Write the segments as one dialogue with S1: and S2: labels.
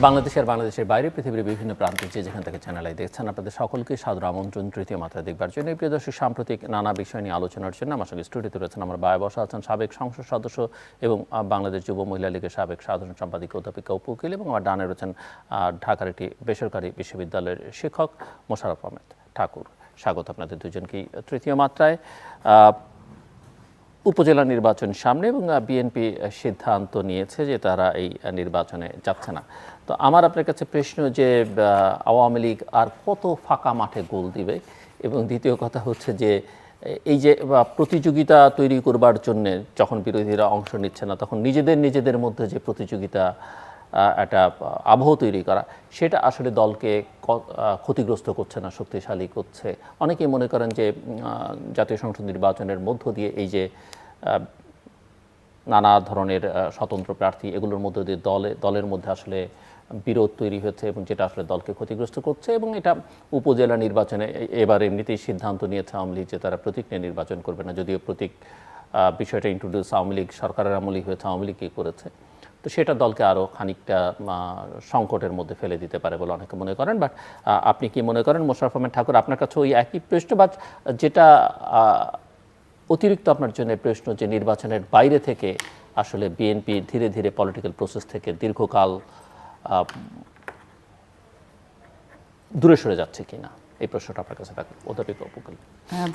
S1: বাংলাদেশের বাইরে পৃথিবীর বিভিন্ন প্রান্তে যেখান থেকে চ্যানেল আই দেখছেন আপনাদের সকলকে সাদর আমন্ত্রণ তৃতীয় মাত্রা দেখবার জন্য। প্রিয় দর্শক, সাম্প্রতিক নানা বিষয় নিয়ে আলোচনার জন্য আমার সঙ্গে স্টুডিওতে রয়েছেন আমার বায়ে বসা আছেন সাবেক সংসদ সদস্য এবং বাংলাদেশ যুব মহিলা লীগের সাবেক সাধারণ সম্পাদিকা অধ্যাপিকা অপু উকিল, এবং আমার ডানে রয়েছেন ঢাকার একটি বেসরকারি বিশ্ববিদ্যালয়ের শিক্ষক মোশাররফ আহমেদ ঠাকুর। স্বাগত আপনাদের দুজনকেই তৃতীয় মাত্রায়। উপজেলা নির্বাচন সামনে এবং বিএনপি সিদ্ধান্ত নিয়েছে যে তারা এই নির্বাচনে যাচ্ছে না। তো আমার আপনার কাছে প্রশ্ন যে আওয়ামী লীগ আর কত ফাঁকা মাঠে গোল দিবে, এবং দ্বিতীয় কথা হচ্ছে যে এই যে প্রতিযোগিতা তৈরি করবার জন্য যখন বিরোধীরা অংশ নিচ্ছে না, তখন নিজেদের মধ্যে যে প্রতিযোগিতা একটা আবহ তৈরি করা, সেটা আসলে দলকে ক্ষতিগ্রস্ত করছে না, শক্তিশালী করছে। অনেকেই মনে করেন যে জাতীয় সংসদ নির্বাচনের মধ্য দিয়ে এই যে নানা ধরনের স্বতন্ত্র প্রার্থী, এগুলোর মধ্য দিয়ে দলের মধ্যে আসলে বিরোধ তৈরি হচ্ছে এবং যেটা আসলে দলকে ক্ষতিগ্রস্ত করছে। এবং এটা উপজেলা নির্বাচনে এবার এমনিতেই সিদ্ধান্ত নিয়েছে আওয়ামী লীগ যে তারা প্রতীক নিয়ে নির্বাচন করবে না, যদিও প্রতীক বিষয়টা ইন্ট্রোডিউস আওয়ামী লীগ সরকারের আমলেই হয়েছে, আওয়ামী লীগই করেছে। তো সেটা দলকে আরও খানিকটা সংকটের মধ্যে ফেলে দিতে পারে বলে অনেকে মনে করেন। বাট আপনি কি মনে করেন মোশাররফ আহমেদ ঠাকুর? আপনার কাছে ওই একই প্রশ্ন, বা যেটা অতিরিক্ত আপনার জন্য প্রশ্ন যে নির্বাচনের বাইরে থেকে আসলে বিএনপি ধীরে ধীরে পলিটিক্যাল প্রসেস থেকে দীর্ঘকাল দূরে সরে যাচ্ছে কিনা, এই প্রশ্নটা আপনার কাছে থাকবে অধ্যাপিকা অপু উকিল।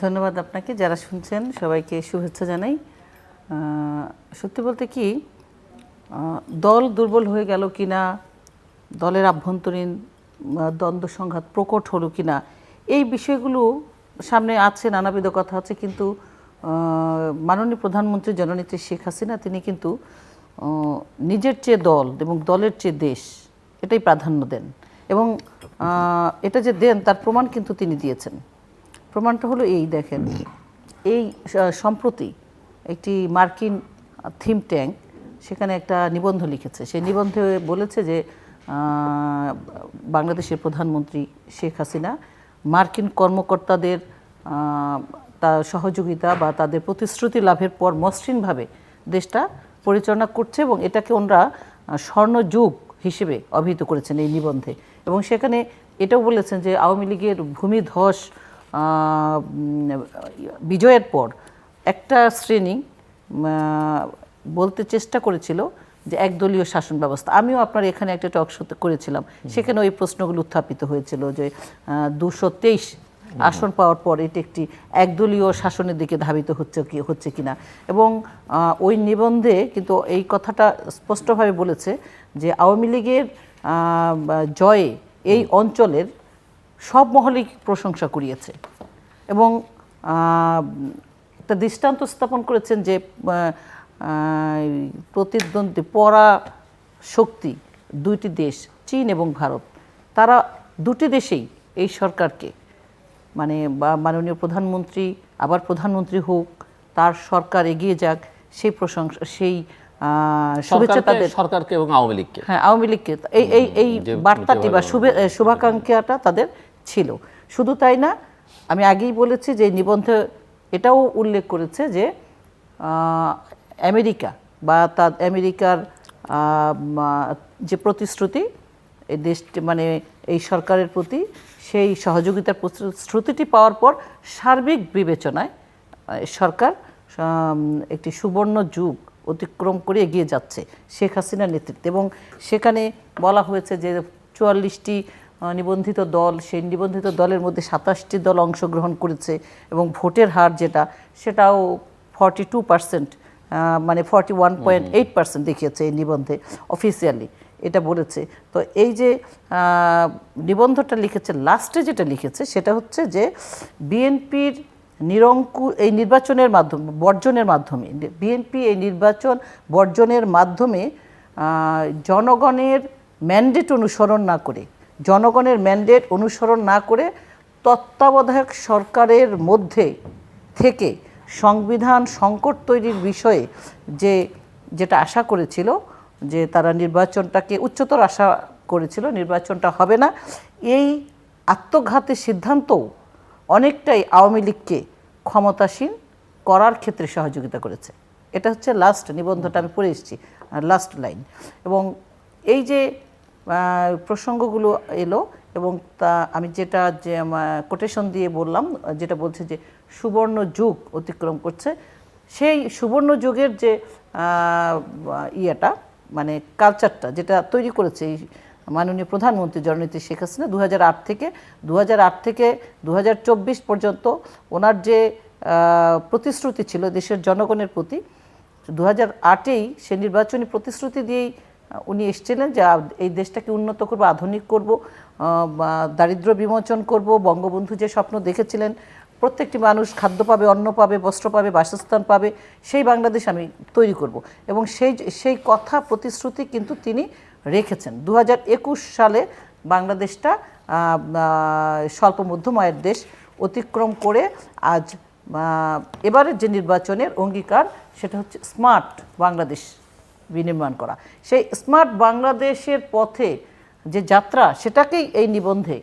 S2: ধন্যবাদ আপনাকে, যারা শুনছেন সবাইকে শুভেচ্ছা জানাই। সত্যি বলতে কি, দল দুর্বল হয়ে গেল কিনা, দলের আভ্যন্তরীণ দ্বন্দ্ব সংঘাত প্রকট হলো কিনা, এই বিষয়গুলো সামনে আছে, নানাবিধ কথা আছে। কিন্তু মাননীয় প্রধানমন্ত্রী জননেত্রী শেখ হাসিনা তিনি কিন্তু নিজের চেয়ে দল এবং দলের চেয়ে দেশ, এটাই প্রাধান্য দেন। এবং এটা যে দেন তার প্রমাণ কিন্তু তিনি দিয়েছেন। প্রমাণটা হলো এই, দেখেন, এই সম্প্রতি একটি মার্কিন থিঙ্ক ট্যাঙ্ক সেখানে একটা নিবন্ধ লিখেছে। সেই নিবন্ধে বলেছে যে বাংলাদেশের প্রধানমন্ত্রী শেখ হাসিনা মার্কিন কর্মকর্তাদের তার সহযোগিতা বা তাদের প্রতিশ্রুতি লাভের পর মসৃণভাবে দেশটা পরিচালনা করছে, এবং এটাকে ওনারা স্বর্ণযুগ হিসেবে অভিহিত করেছেন এই নিবন্ধে। এবং সেখানে এটাও বলেছেন যে আওয়ামী লীগের ভূমিধস বিজয়ের পর একটা শ্রেণী বলতে চেষ্টা করেছিল যে একদলীয় শাসন ব্যবস্থা। আমিও আপনার এখানে একটা টক শো করেছিলাম, সেখানে ওই প্রশ্নগুলো উত্থাপিত হয়েছিল যে 223 আসন পাওয়ার পর এটি একটি একদলীয় শাসনের দিকে ধাবিত হচ্ছে কিনা। এবং ওই নিবন্ধে কিন্তু এই কথাটা স্পষ্টভাবে বলেছে যে আওয়ামী লীগের জয়ে এই অঞ্চলের সব মহলেই প্রশংসা কুড়িয়েছে, এবং একটা দৃষ্টান্ত স্থাপন করেছেন যে প্রতিদ্বন্দ্বী পরা শক্তি দুইটি দেশ, চীন এবং ভারত, তারা দুটি দেশেই এই সরকারকে, মানে মাননীয় প্রধানমন্ত্রী আবার প্রধানমন্ত্রী হোক, তার সরকার এগিয়ে যাক, সেই প্রশংসা, সেই শুভেচ্ছা তাদের
S1: সরকারকে এবং আওয়ামী লীগকে,
S2: হ্যাঁ আওয়ামী লীগকে এই বার্তাটি বা শুভাকাঙ্ক্ষাটা তাদের ছিল। শুধু তাই না, আমি আগেই বলেছি যে নিবন্ধে এটাও উল্লেখ করেছে যে আমেরিকা বা আমেরিকার যে প্রতিশ্রুতি এই দেশটি, মানে এই সরকারের প্রতি সেই সহযোগিতার প্রতিশ্রুতিটি পাওয়ার পর সার্বিক বিবেচনায় সরকার একটি সুবর্ণ যুগ অতিক্রম করে এগিয়ে যাচ্ছে শেখ হাসিনার নেতৃত্বে। এবং সেখানে বলা হয়েছে যে 44টি নিবন্ধিত দল, সেই নিবন্ধিত দলের মধ্যে 27টি দল অংশগ্রহণ করেছে, এবং ভোটের হার যেটা সেটাও 42%, মানে 41.8% দেখিয়েছে এই নিবন্ধে অফিসিয়ালি, এটা বলেছে। তো এই যে নিবন্ধটা লিখেছে, লাস্টে যেটা লিখেছে সেটা হচ্ছে যে বিএনপির এই নির্বাচনের মাধ্যমে বিএনপি এই নির্বাচন বর্জনের মাধ্যমে জনগণের ম্যান্ডেট অনুসরণ না করে তত্ত্বাবধায়ক সরকারের মধ্যে থেকে সংবিধান সংকট তৈরির বিষয়ে যেটা আশা করেছিল, যে তারা নির্বাচনটাকে উচ্চতর আশা করেছিল, নির্বাচনটা হবে না, এই আত্মঘাতের সিদ্ধান্তও অনেকটাই আওয়ামী লীগকে ক্ষমতাসীন করার ক্ষেত্রে সহযোগিতা করেছে। এটা হচ্ছে লাস্ট নিবন্ধটা, আমি পড়ে এসেছি লাস্ট লাইন। এবং এই যে প্রসঙ্গগুলো এলো এবং তা আমি যেটা যে কোটেশন দিয়ে বললাম, যেটা বলছে যে সুবর্ণ যুগ অতিক্রম করছে, সেই সুবর্ণ যুগের যে ইয়েটা মানে কালচারটা যেটা তৈরি করেছে এই মাননীয় প্রধানমন্ত্রী জননেত্রী শেখ হাসিনা 2008 থেকে 2024 পর্যন্ত ওনার যে প্রতিশ্রুতি ছিল দেশের জনগণের প্রতি, 2008-এই সে নির্বাচনী প্রতিশ্রুতি দিয়েই উনি এসেছিলেন যে এই দেশটাকে উন্নত করব, আধুনিক করব, দারিদ্র্য বিমোচন করব, বঙ্গবন্ধু যে স্বপ্ন দেখেছিলেন প্রত্যেকটি মানুষ খাদ্য পাবে, অন্ন পাবে, বস্ত্র পাবে, বাসস্থান পাবে, সেই বাংলাদেশ আমি তৈরি করব। এবং সেই কথা প্রতিশ্রুতি কিন্তু তিনি রেখেছেন। 2021 সালে বাংলাদেশটা স্বল্প মধ্যম আয়ের দেশ অতিক্রম করে আজ এবারের যে নির্বাচনের অঙ্গীকার সেটা হচ্ছে স্মার্ট বাংলাদেশ বিনির্মাণ করা। সেই স্মার্ট বাংলাদেশের পথে যে যাত্রা সেটাকেই এই নিবন্ধে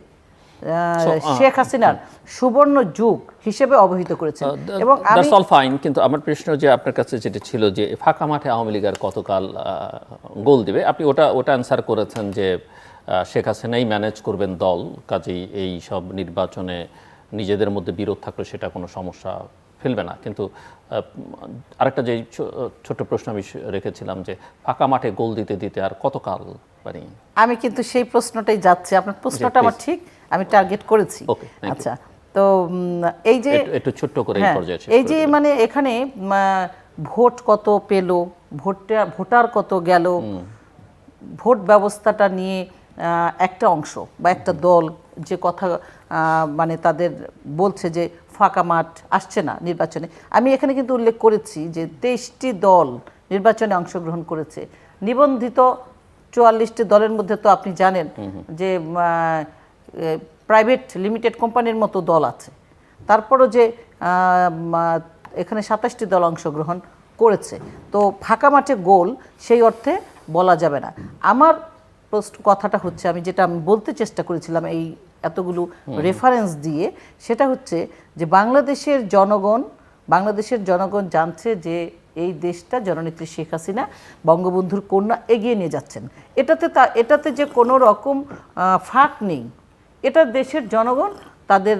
S2: শেখ হাসিনার সুবর্ণ যুগ হিসেবে অবহিত করেছে। এবং
S1: দ্যাটস অল ফাইন, কিন্তু আমার প্রশ্ন যে আপনার কাছে যেটা ছিল যে ফাঁকা মাঠে আওয়ামী লীগ আর কতকাল গোল দিবে, আপনি ওটা অ্যান্সার করেছেন যে শেখ হাসিনাই ম্যানেজ করবেন দল, কাজেই এই সব নির্বাচনে নিজেদের মধ্যে বিরোধ থাকলে সেটা কোনো সমস্যা ফেলবে না। কিন্তু আরেকটা যে ছোট প্রশ্ন আমি রেখেছিলাম যে ফাঁকা মাঠে গোল দিতে দিতে আর কতকাল পারি,
S2: আমি কিন্তু সেই প্রশ্নটাই যাচ্ছি। আপনার প্রশ্নটা আমার ঠিক, আমি টার্গেট করেছি। আচ্ছা, তো এই যে
S1: একটু ছোট্ট করে
S2: এই যে মানে এখানে ভোট কত পেল, ভোটার কত গেল, ভোট ব্যবস্থাটা নিয়ে একটা অংশ বা একটা দল যে কথা মানে তাদের বলছে যে ফাঁকা মাঠ আসছে না নির্বাচনে। আমি এখানে কিন্তু উল্লেখ করেছি যে 23টি দল নির্বাচনে অংশগ্রহণ করেছে। নিবন্ধিত 44টি দলের মধ্যে তো আপনি জানেন যে প্রাইভেট লিমিটেড কোম্পানির মতো দল আছে। তারপরও যে এখানে 27টি দল অংশগ্রহণ করেছে, তো ফাঁকা মাঠে গোল সেই অর্থে বলা যাবে না। আমার কথাটা হচ্ছে, আমি যেটা আমি বলতে চেষ্টা করেছিলাম এই এতগুলো রেফারেন্স দিয়ে, সেটা হচ্ছে যে বাংলাদেশের জনগণ জানছে যে এই দেশটা জননেত্রী শেখ হাসিনা বঙ্গবন্ধুর কন্যা এগিয়ে নিয়ে যাচ্ছেন। এটাতে যে কোনো রকম ফাঁক নেই। এটা দেশের জনগণ তাদের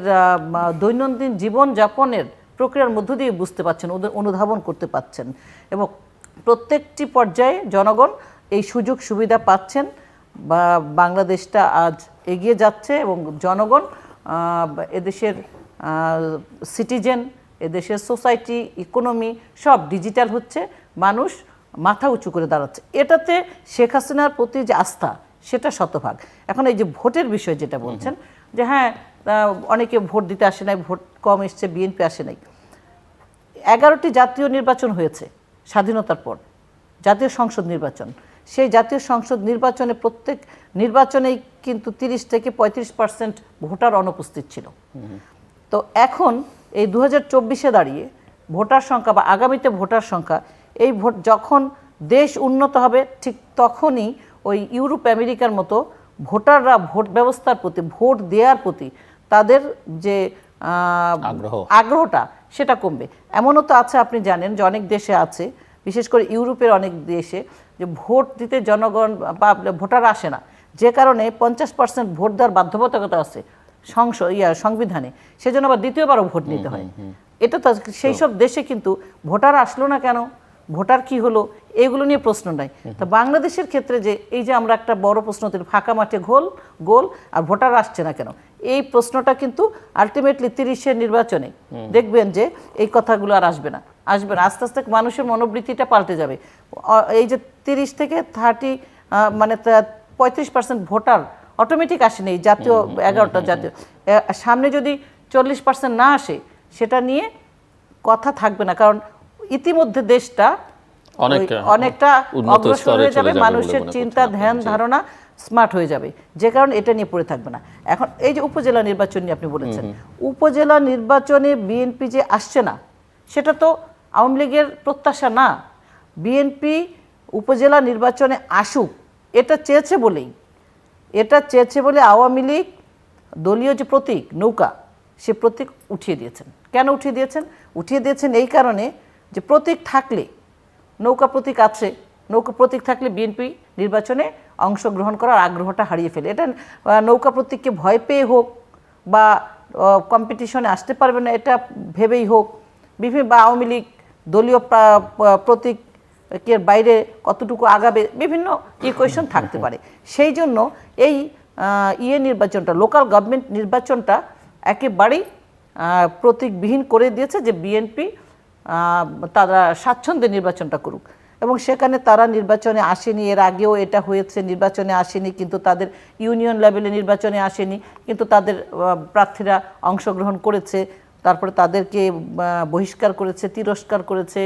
S2: দৈনন্দিন জীবনযাপনের প্রক্রিয়ার মধ্য দিয়ে বুঝতে পারছেন, ওদের অনুধাবন করতে পারছেন, এবং প্রত্যেকটি পর্যায়ে জনগণ এই সুযোগ সুবিধা পাচ্ছেন। বা বাংলাদেশটা আজ এগিয়ে যাচ্ছে এবং জনগণ এদেশের সিটিজেন, এদেশের সোসাইটি, ইকোনমি সব ডিজিটাল হচ্ছে, মানুষ মাথা উঁচু করে দাঁড়াচ্ছে। এটাতে শেখ হাসিনার প্রতি যে আস্থা সেটা শতভাগ। এখন এই যে ভোটের বিষয় যেটা বলছেন যে হ্যাঁ অনেকে ভোট দিতে আসে নাই, ভোট কম এসছে, বিএনপি আসে নাই। 11টি জাতীয় নির্বাচন হয়েছে স্বাধীনতার পর, জাতীয় সংসদ নির্বাচন। সেই জাতীয় সংসদ নির্বাচনে প্রত্যেক নির্বাচনেই কিন্তু 30 থেকে 35% ভোটার অনুপস্থিত ছিল। তো এখন এই 2024-এ দাঁড়িয়ে ভোটার সংখ্যা বা আগামীতে ভোটার সংখ্যা, এই ভোট যখন দেশ উন্নত হবে ঠিক তখনই ওই ইউরোপ আমেরিকার মতো ভোটাররা ভোট ব্যবস্থার প্রতি, ভোট দেওয়ার প্রতি তাদের যে আগ্রহটা সেটা কমবে। এমনও তো আছে, আপনি জানেন যে অনেক দেশে আছে, বিশেষ করে ইউরোপের অনেক দেশে, যে ভোট দিতে জনগণ বা ভোটার আসে না, যে কারণে 50% ভোট দেওয়ার বাধ্যবাধকতা আছে সংবিধানে, সেজন্য আবার দ্বিতীয়বারও ভোট নিতে হয়। এটা তো সেই সব দেশে কিন্তু ভোটার আসলো না কেন, ভোটার কি হলো, এগুলো নিয়ে প্রশ্ন নাই। তো বাংলাদেশের ক্ষেত্রে যে এই যে আমরা একটা বড় প্রশ্ন, ফাঁকা মাঠে গোল আর ভোটার আসছে না কেন, এই প্রশ্নটা কিন্তু আলটিমেটলি 30-এর নির্বাচনে দেখবেন যে এই কথাগুলো আর আসবে না। আস্তে আস্তে মানুষের মনোবৃত্তিটা পাল্টে যাবে। এই যে 30 থেকে 30 মানে 35% ভোটার অটোমেটিক আসেনি এই জাতীয় 11টা জাতীয়, সামনে যদি 40% না আসে সেটা নিয়ে কথা থাকবে না, কারণ ইতিমধ্যে দেশটা অনেকটা অগ্রসর হয়ে যাবে, মানুষের চিন্তা ধ্যান ধারণা স্মার্ট হয়ে যাবে, যে কারণে এটা নিয়ে পড়ে থাকবে না। এখন এই যে উপজেলা নির্বাচন নিয়ে আপনি বলেছেন, উপজেলা নির্বাচনে বিএনপি যে আসছে না সেটা তো আওয়ামী লীগের প্রত্যাশা না। বিএনপি উপজেলা নির্বাচনে আসুক এটা চেয়েছে বলে আওয়ামী লীগ দলীয় যে প্রতীক নৌকা, সে প্রতীক উঠিয়ে দিয়েছেন। কেন উঠিয়ে দিয়েছেন এই কারণে যে প্রতীক থাকলে, নৌকা প্রতীক আছে, নৌকা প্রতীক থাকলে বিএনপি নির্বাচনে অংশগ্রহণ করার আগ্রহটা হারিয়ে ফেলে। এটা নৌকা প্রতীককে ভয় পেয়ে হোক বা কম্পিটিশনে আসতে পারবে না এটা ভেবেই হোক, বিভিন্ন বা আওয়ামী লীগ দলীয় প্রতীকের বাইরে কতটুকু আগাবে, বিভিন্ন ইকুয়েশন থাকতে পারে। সেই জন্য এই নির্বাচনটা, লোকাল গভর্নমেন্ট নির্বাচনটা একেবারেই প্রতীকবিহীন করে দিয়েছে যে বিএনপি তারা স্বাচ্ছন্দ্যে নির্বাচনটা করুক। এবং সেখানে তারা নির্বাচনে আসেনি, এর আগেও এটা হয়েছে, নির্বাচনে আসেনি কিন্তু তাদের ইউনিয়ন লেভেলে নির্বাচনে আসেনি কিন্তু তাদের প্রার্থীরা অংশগ্রহণ করেছে, তারপরে তাদেরকে বহিষ্কার করেছে, তিরস্কার করেছে,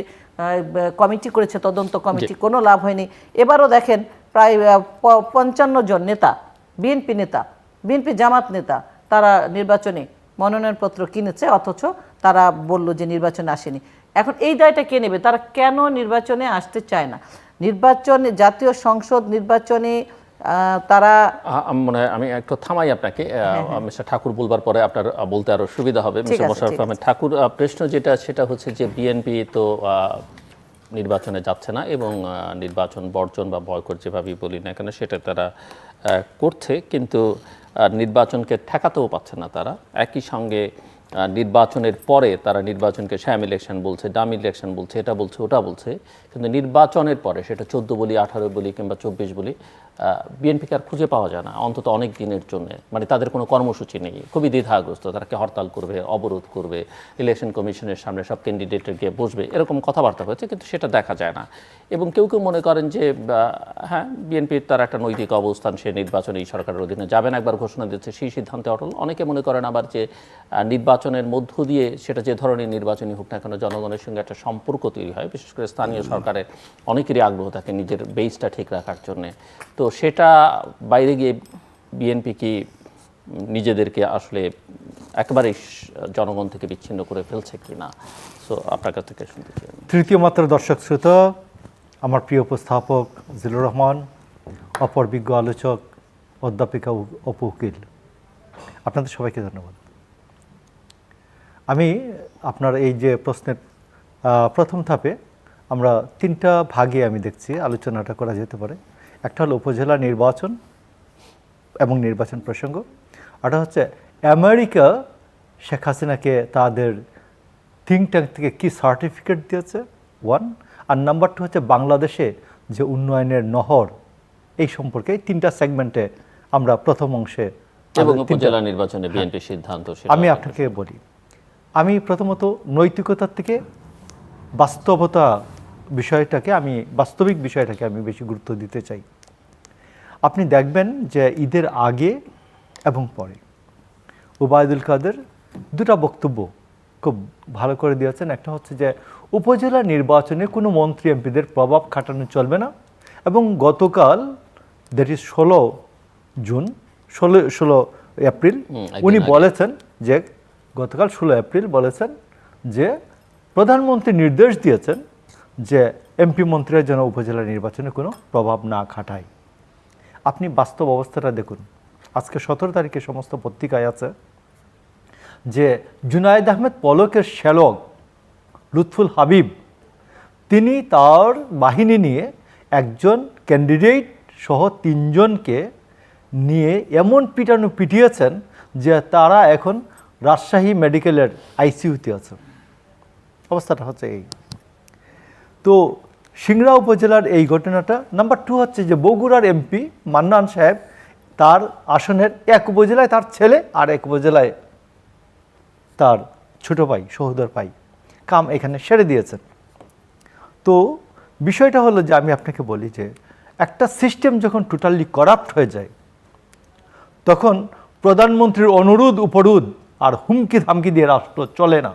S2: কমিটি করেছে, তদন্ত কমিটি, কোনো লাভ হয়নি। এবারও দেখেন প্রায় 55 জন নেতা, বিএনপি জামাত নেতা, তারা নির্বাচনে মনোনয়নপত্র কিনেছে অথচ তারা বলল যে নির্বাচনে আসেনি। এখন এই দায়টা কে নেবে? তারা কেন নির্বাচনে আসতে চায় না? নির্বাচনে, জাতীয় সংসদ নির্বাচনে তারা
S1: মনে হয় আমি একটু থামাই আপনাকে, মিস্টার ঠাকুর বলবার পরে আপনার বলতে আরো সুবিধা হবে। মিস্টার মোশাররফ আহমেদ ঠাকুর, প্রশ্ন যেটা সেটা হচ্ছে যে বিএনপি তো নির্বাচনে যাচ্ছে না এবং নির্বাচন বর্জন বা বয়কট যেভাবেই বলি না কেন সেটা তারা করছে, কিন্তু নির্বাচনকে ঠেকাতেও পাচ্ছে না তারা। একই সঙ্গে নির্বাচনের পরে তারা নির্বাচনকে শ্যাম ইলেকশন বলছে, ডাম ইলেকশন বলছে, এটা বলছে, ওটা বলছে, কিন্তু নির্বাচনের পরে সেটা 14 বলি, 18 বলি কিংবা 24 বলি বিএনপিকে আর খুঁজে পাওয়া যায় না অন্তত অনেক দিনের জন্য। মানে তাদের কোনো কর্মসূচি নেই, খুবই দ্বিধাগ্রস্ত, তারা কি হরতাল করবে, অবরোধ করবে, ইলেকশন কমিশনের সামনে সব ক্যান্ডিডেটের গিয়ে বসবে, এরকম কথাবার্তা হয়েছে, কিন্তু সেটা দেখা যায় না। এবং কেউ কেউ মনে করেন যে হ্যাঁ বিএনপির তার একটা নৈতিক অবস্থান, সে নির্বাচনে এই সরকারের অধীনে যাবে না, একবার ঘোষণা দিচ্ছে, সেই সিদ্ধান্তে অটল। অনেকে মনে করেন আবার যে নির্বাচনের মধ্য দিয়ে সেটা যে ধরনের নির্বাচনই হোক না কেন জনগণের সঙ্গে একটা সম্পর্ক তৈরি হয়, বিশেষ করে স্থানীয় সরকারের অনেকেরই আগ্রহ থাকে নিজের বেসটা ঠিক রাখার জন্যে। তো সেটা বাইরে গিয়ে বিএনপি কি নিজেদেরকে আসলে একেবারেই জনগণ থেকে বিচ্ছিন্ন করে ফেলছে কি না? সো আপনার কাছ থেকে শুনতে চাই।
S3: তৃতীয় মাত্রার দর্শক শ্রোতা, আমার প্রিয় উপস্থাপক জিলুর রহমান, অপর বিজ্ঞ আলোচক অধ্যাপিকা অপু উকিল, আপনাদের সবাইকে ধন্যবাদ। আমি আপনার এই যে প্রশ্নের প্রথম ধাপে আমরা 3টা ভাগে আমি দেখছি আলোচনাটা করা যেতে পারে। একটা হলো উপজেলা নির্বাচন এবং নির্বাচন প্রসঙ্গ, আরটা হচ্ছে আমেরিকা শেখ হাসিনাকে তাদের থিঙ্ক ট্যাঙ্ক থেকে কি সার্টিফিকেট দিয়েছে 1, আর নাম্বার 2 হচ্ছে বাংলাদেশে যে উন্নয়নের নহর, এই সম্পর্কে 3টা সেগমেন্টে আমরা প্রথম অংশে
S1: এবং উপজেলা নির্বাচনে বিএনপির সিদ্ধান্ত
S3: আমি আপনাকে বলি। আমি প্রথমত নৈতিকতার থেকে বাস্তবতা বিষয়টাকে, বাস্তবিক বিষয়টাকে আমি বেশি গুরুত্ব দিতে চাই। আপনি দেখবেন যে ঈদের আগে এবং পরে ওবায়দুল কাদের 2টা বক্তব্য খুব ভালো করে দিয়েছেন। একটা হচ্ছে যে উপজেলা নির্বাচনে কোনো মন্ত্রী এমপিদের প্রভাব খাটানো চলবে না, এবং গতকাল দ্যাট ইজ 16 এপ্রিল উনি বলেছেন যে গতকাল 16 এপ্রিল বলেছেন যে প্রধানমন্ত্রী নির্দেশ দিয়েছেন যে এমপি মন্ত্রীরা যেন উপজেলা নির্বাচনে কোনো প্রভাব না খাটায়। আপনি বাস্তব অবস্থাটা দেখুন। আজকে 17 তারিখে সমস্ত পত্রিকায় আছে যে জুনায়েদ আহমেদ পলকের শ্যালক লুৎফুল হাবিব, তিনি তার বাহিনী নিয়ে একজন ক্যান্ডিডেট সহ 3 জনকে নিয়ে এমন পিটানো পিটিয়েছেন যে তারা এখন রাজশাহী মেডিকেলের আইসিইউতে আছে। অবস্থাটা হচ্ছে এই। তো সিংড়া উপজেলার এই ঘটনাটা। নাম্বার 2 হচ্ছে যে বগুড়ার এমপি মান্নান সাহেব তার আসনের এক উপজেলায় তার ছেলে আর এক উপজেলায় তার ছোট ভাই সহোদর ভাই কাম এখানে সেরে দিয়েছেন। তো বিষয়টা হলো যে আমি আপনাকে বলি যে একটা সিস্টেম যখন টোটালি করাপ্ট হয়ে যায় তখন প্রধানমন্ত্রীর অনুরোধ উপরোধ আর হুমকি ধামকি দিয়ে রাষ্ট্র চলে না।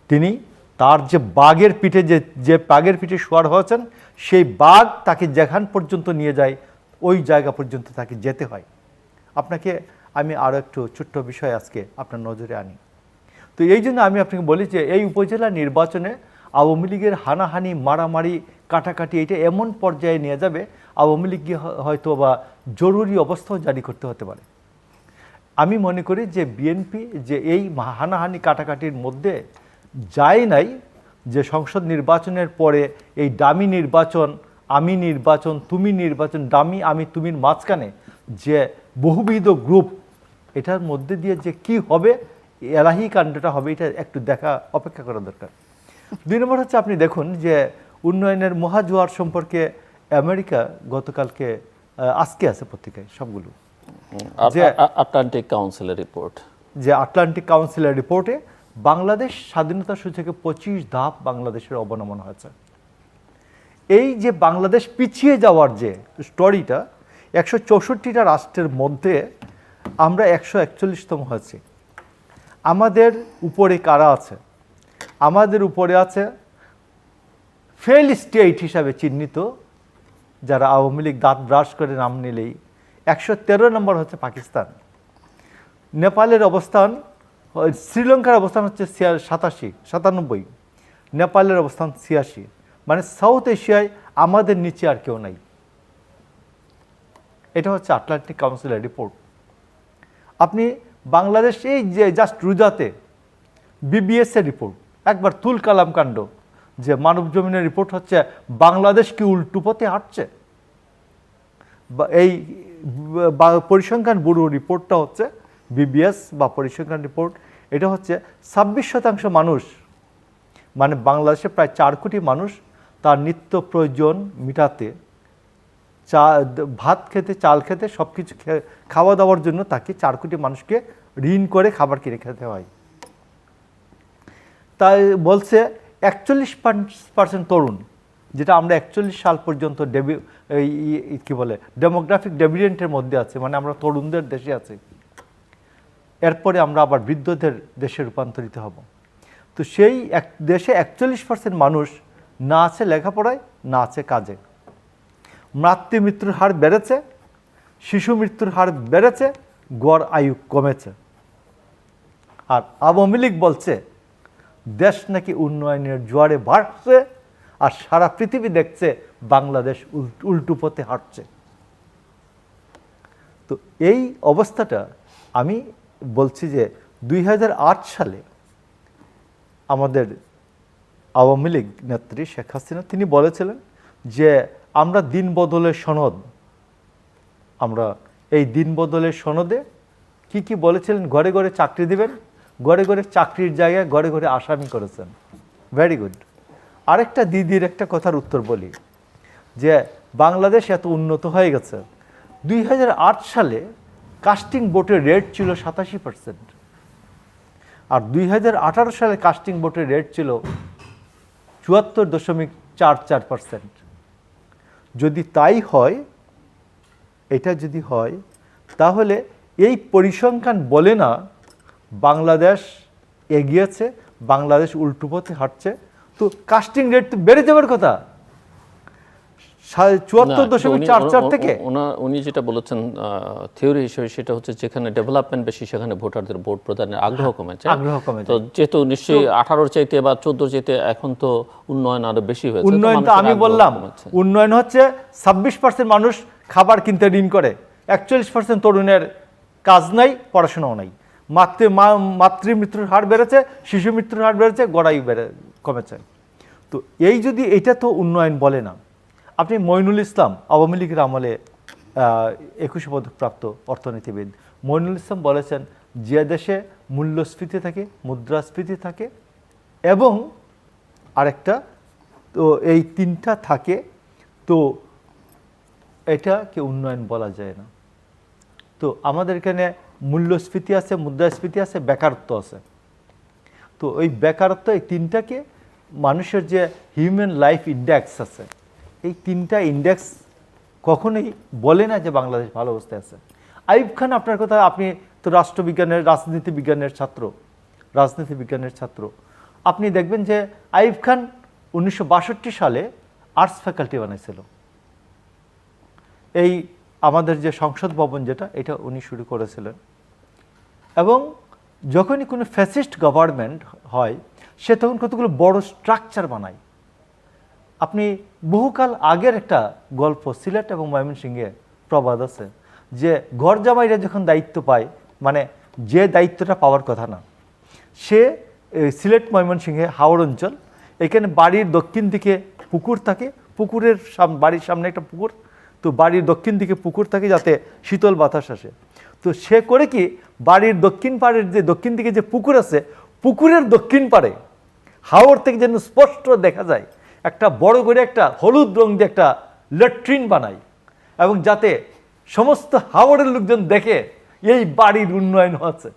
S3: তিনি তার যে বাঘের পিঠে যে বাঘের পিঠে শোয়ার হয়েছেন সেই বাঘ তাকে যেখান পর্যন্ত নিয়ে যায় ওই জায়গা পর্যন্ত তাকে যেতে হয়। আপনাকে আমি আরও একটু ছোট্ট বিষয় আজকে আপনার নজরে আনি। তো এই জন্য আমি আপনাকে বলি যে এই উপজেলা নির্বাচনে আওয়ামী লীগের হানাহানি মারামারি কাটাকাটি এটা এমন পর্যায়ে নিয়ে যাবে আওয়ামী লীগ হয়তো বা জরুরি অবস্থাও জারি করতে হতে পারে। আমি মনে করি যে বিএনপি যে এই হানাহানি কাটাকাটির মধ্যে যায় নাই, যে সংসদ নির্বাচনের পরে এই ডামি নির্বাচন, আমি নির্বাচন, তুমি নির্বাচন, ডামি আমি তুমির মাঝখানে যে বহুবিধ গ্রুপ, এটার মধ্যে দিয়ে যে কি হবে, এলাহি কাণ্ডটা হবে, এটা একটু দেখা অপেক্ষা করা দরকার। 2 নম্বর হচ্ছে আপনি দেখুন যে উন্নয়নের মহাজোয়ার সম্পর্কে আমেরিকা গতকালকে আজকে আছে পত্রিকায় সবগুলো,
S1: আটলান্টিক কাউন্সিলের রিপোর্ট,
S3: যে আটলান্টিক কাউন্সিলের রিপোর্টে বাংলাদেশ স্বাধীনতা সূচকে 25 ধাপ বাংলাদেশের অবনমন হয়েছে। এই যে বাংলাদেশ পিছিয়ে যাওয়ার যে স্টোরিটা, 164টা রাষ্ট্রের মধ্যে আমরা 141তম হয়েছি। আমাদের উপরে কারা আছে? আমাদের উপরে আছে ফেল স্টেট হিসাবে চিহ্নিত, যারা আওয়ামী লীগ দাঁত ব্রাশ করে নাম নিলেই 113 নম্বর হচ্ছে পাকিস্তান। নেপালের অবস্থান, শ্রীলঙ্কার অবস্থান হচ্ছে 97, নেপালের অবস্থান 86। মানে সাউথ এশিয়ায় আমাদের নিচে আর কেউ নাই। এটা হচ্ছে আটলান্টিক কাউন্সিলের রিপোর্ট। আপনি বাংলাদেশ এই যে জাস্ট রোজাতে বিবিএস এর রিপোর্ট, একবার তুল কালাম কাণ্ড, যে মানব জমিনের রিপোর্ট হচ্ছে বাংলাদেশ কি উল্টো পথে হাঁটছে। এই পরিসংখ্যান ব্যুরো রিপোর্টটা হচ্ছে বিবিএস বা পরিসংখ্যান রিপোর্ট, এটা হচ্ছে 26% মানুষ, মানে বাংলাদেশে প্রায় 4 কোটি মানুষ তার নিত্য প্রয়োজন মিটাতে, ভাত খেতে, চাল খেতে, সব কিছু খাওয়া দাওয়ার জন্য তাকে 4 কোটি মানুষকে ঋণ করে খাবার কিনে খেতে হয়। তাই বলছে 41% তরুণ, যেটা আমরা 41 সাল পর্যন্ত কি বলে ডেমোগ্রাফিক ডেভিডেন্টের মধ্যে আছে, মানে আমরা তরুণদের দেশে আছি। এরপরে আমরা আবার বৃদ্ধদের দেশে রূপান্তরিত হব। তো সেই দেশে 41% মানুষ না আছে লেখাপড়ায়, না আছে কাজে। মাতৃ মৃত্যুর হার বেড়েছে, শিশু মৃত্যুর হার বেড়েছে, গড় আয়ু কমেছে। আর আওয়ামী লীগ বলছে দেশ নাকি উন্নয়নের জোয়ারে বাড়ছে, আর সারা পৃথিবী দেখছে বাংলাদেশ উল্টো পথে হাঁটছে। তো এই অবস্থাটা আমি বলছি যে 2008 সালে আমাদের আওয়ামী লীগ নেত্রী শেখ হাসিনা তিনি বলেছিলেন যে আমরা দিন বদলের সনদ, আমরা এই দিন বদলের সনদে কি কি বলেছিলেন, ঘরে ঘরে চাকরি দিবেন, ঘরে ঘরে চাকরির জায়গায় ঘরে ঘরে আসামি করেছেন। Very good. আরেকটা দিদির একটা কথার উত্তর বলি, যে বাংলাদেশ এত উন্নত হয়ে গেছে, 2008 সালে কাস্টিং ভোটের রেট ছিল 87%, আর 2018 সালে কাস্টিং ভোটের রেট ছিল 74.44%। যদি তাই হয়, এটা যদি হয়, তাহলে এই পরিসংখ্যান বলে না বাংলাদেশ এগিয়েছে, বাংলাদেশ উল্টো পথে হাঁটছে। তো কাস্টিং রেট তো বেড়ে যাওয়ার কথা 74.44 থেকে।
S1: উনি যেটা বলেছেন থিওরি হিসেবে, সেটা হচ্ছে যেখানে ডেভেলপমেন্ট বেশি সেখানে ভোটারদের ভোট প্রদানের আগ্রহ কমেছে। তো যেহেতু নিশ্চয়ই 18 চাইতে বা 14 চাইতে এখন তো উন্নয়ন আরো বেশি হয়েছে।
S3: উন্নয়ন তো আমি বললাম, উন্নয়ন হচ্ছে 26% মানুষ খাবার কিনতে ঋণ করে, 41% তরুণের কাজ নাই, পড়াশোনাও নাই, মাতৃ মৃত্যুর হার বেড়েছে, শিশু মৃত্যুর হার বেড়েছে, গড়াই কমেছে। তো এই যদি এটা তো উন্নয়ন বলে না। আপনি মইনুল ইসলাম, আওয়ামী লীগের আমলে 21 পদকপ্রাপ্ত অর্থনীতিবিদ, মইনুল ইসলাম বলেছেন যে দেশে মূল্যস্ফীতি থাকে, মুদ্রাস্ফীতি থাকে এবং আরেকটা, তো এই 3টা থাকে, তো এটাকে উন্নয়ন বলা যায় না। তো আমাদের এখানে মূল্যস্ফীতি আছে, মুদ্রাস্ফীতি আছে, বেকারত্ব আছে। তো ওই বেকারত্ব, এই 3টাকে মানুষের যে হিউম্যান লাইফ ইন্ডেক্স আছে, এই 3টা ইন্ডেক্স কখনোই বলে না যে বাংলাদেশ ভালো অবস্থায় আছে। আইয়ুব খান, আপনার কথা, আপনি তো রাষ্ট্রবিজ্ঞানের রাজনীতি বিজ্ঞানের ছাত্র, আপনি দেখবেন যে আইয়ুব খান 1962 সালে আর্টস ফ্যাকাল্টি বানাইছিল। এই আমাদের যে সংসদ ভবন যেটা, এটা উনি শুরু করেছিলেন। এবং যখনই কোনো ফ্যাসিস্ট গভর্নমেন্ট হয়, সে তখন কতগুলো বড় স্ট্রাকচার বানায়। আপনি বহুকাল আগের একটা গল্প, সিলেট এবং ময়মনসিংহে প্রবাদ আছে, যে ঘর জামাইরা যখন দায়িত্ব পায়, মানে যে দায়িত্বটা পাওয়ার কথা না, সে সিলেট ময়মনসিংহে হাওড় অঞ্চল, এখানে বাড়ির দক্ষিণ দিকে পুকুর থাকে, পুকুরের বাড়ির সামনে একটা পুকুর, তো বাড়ির দক্ষিণ দিকে পুকুর থাকে যাতে শীতল বাতাস আসে। তো সে করে কি, বাড়ির দক্ষিণ পাড়ের যে দক্ষিণ দিকে যে পুকুর আছে, পুকুরের দক্ষিণ পাড়ে হাওর থেকে যেন স্পষ্ট দেখা যায় একটা বড় করে একটা হলুদ রং দিয়ে একটা ল্যাট্রিন বানায়, এবং যাতে সমস্ত হাওড়ের লোকজন দেখে এই বাড়ির উন্নয়ন হচ্ছে।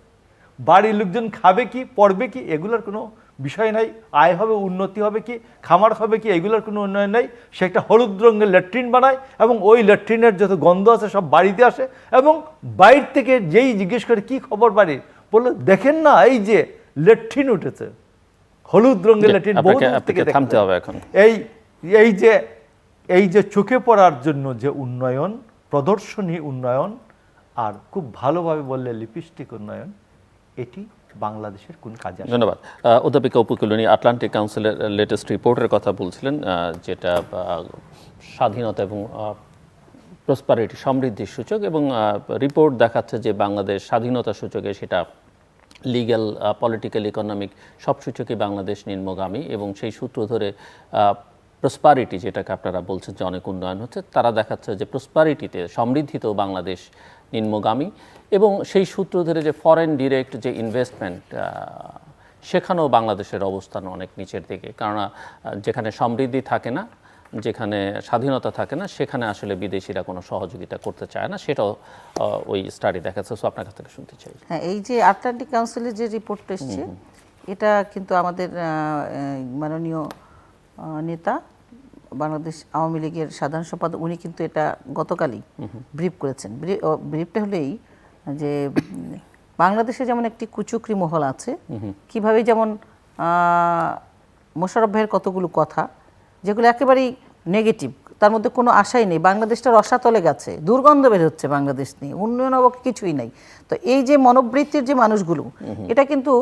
S3: বাড়ির লোকজন খাবে কি, পড়বে কি, এগুলোর কোনো বিষয় নাই। আয় হবে, উন্নতি হবে কি, খামার হবে কি, এগুলোর কোনো উন্নয়ন নাই। সে একটা হলুদ রঙের ল্যাট্রিন বানায় এবং ওই ল্যাট্রিনের যত গন্ধ আছে সব বাড়িতে আসে, এবং বাইরে থেকে যেই জিজ্ঞেস করে কি খবর বাড়ির, বললো দেখেন না এই যে ল্যাট্রিন উঠেছে, হলুদ রঙের ল্যাট্রিন বহু দূর থেকে দেখা
S1: থামতে
S3: যায়।
S1: হবে এখন।
S3: এই যে চোখে পড়ার জন্য যে উন্নয়ন, প্রদর্শনী উন্নয়ন, আর খুব ভালোভাবে বললে লিপস্টিক উন্নয়ন, এটি বাংলাদেশের কোন কাজে আসে?
S1: ধন্যবাদ। অধ্যাপিকা উপকুলনী আটলান্টিক কাউন্সিলের লেটেস্ট রিপোর্টের কথা বলছিলেন, যেটা স্বাধীনতা এবং প্রসপারিটি, সমৃদ্ধির সূচক, এবং রিপোর্ট দেখাচ্ছে যে বাংলাদেশ স্বাধীনতা সূচকে সেটা লিগ্যাল, পলিটিক্যাল, ইকোনমিক সব সূচকে বাংলাদেশ নিম্নগামী, এবং সেই সূত্র ধরে প্রসপারিটি, যেটাকে আপনারা বলছেন যে অনেক উন্নয়ন হচ্ছে, তারা দেখাচ্ছে যে প্রসপারিটিতে, সমৃদ্ধিতেও বাংলাদেশ নিম্নগামী, এবং সেই সূত্র ধরে যে ফরেন ডিরেক্ট যে ইনভেস্টমেন্ট, সেখানেও বাংলাদেশের অবস্থান অনেক নিচের দিকে। কেননা যেখানে সমৃদ্ধি থাকে না, যেখানে স্বাধীনতা থাকে না, সেখানে আসলে বিদেশিরা কোনো সহযোগিতা করতে চায় না, সেটাও ওই স্টাডি দেখাচ্ছে। সো আপনার কাছ থেকে শুনতে চাই।
S2: হ্যাঁ, এই যে আটলান্টিক কাউন্সিলের যে রিপোর্টটা এসছে, এটা কিন্তু আমাদের মাননীয় নেতা, বাংলাদেশ আওয়ামী লীগের সাধারণ সম্পাদক, উনি কিন্তু এটা গতকালই ব্রিফ করেছেন। ব্রিফটা হলো এই যে বাংলাদেশে যেমন একটি কুচক্রি মহল আছে, কিভাবে যেমন মোশাররফ ভাইয়ের কতগুলো কথা যেগুলো একেবারেই নেগেটিভ, তার মধ্যে কোনো আশাই নেই, বাংলাদেশটা রসাতলে গেছে, দুর্গন্ধ বের হচ্ছে বাংলাদেশ নিয়ে, উন্নয়ন অবকে কিছুই নাই। তো এই যে মনোবৃত্তির যে মানুষগুলো, এটা কিন্তু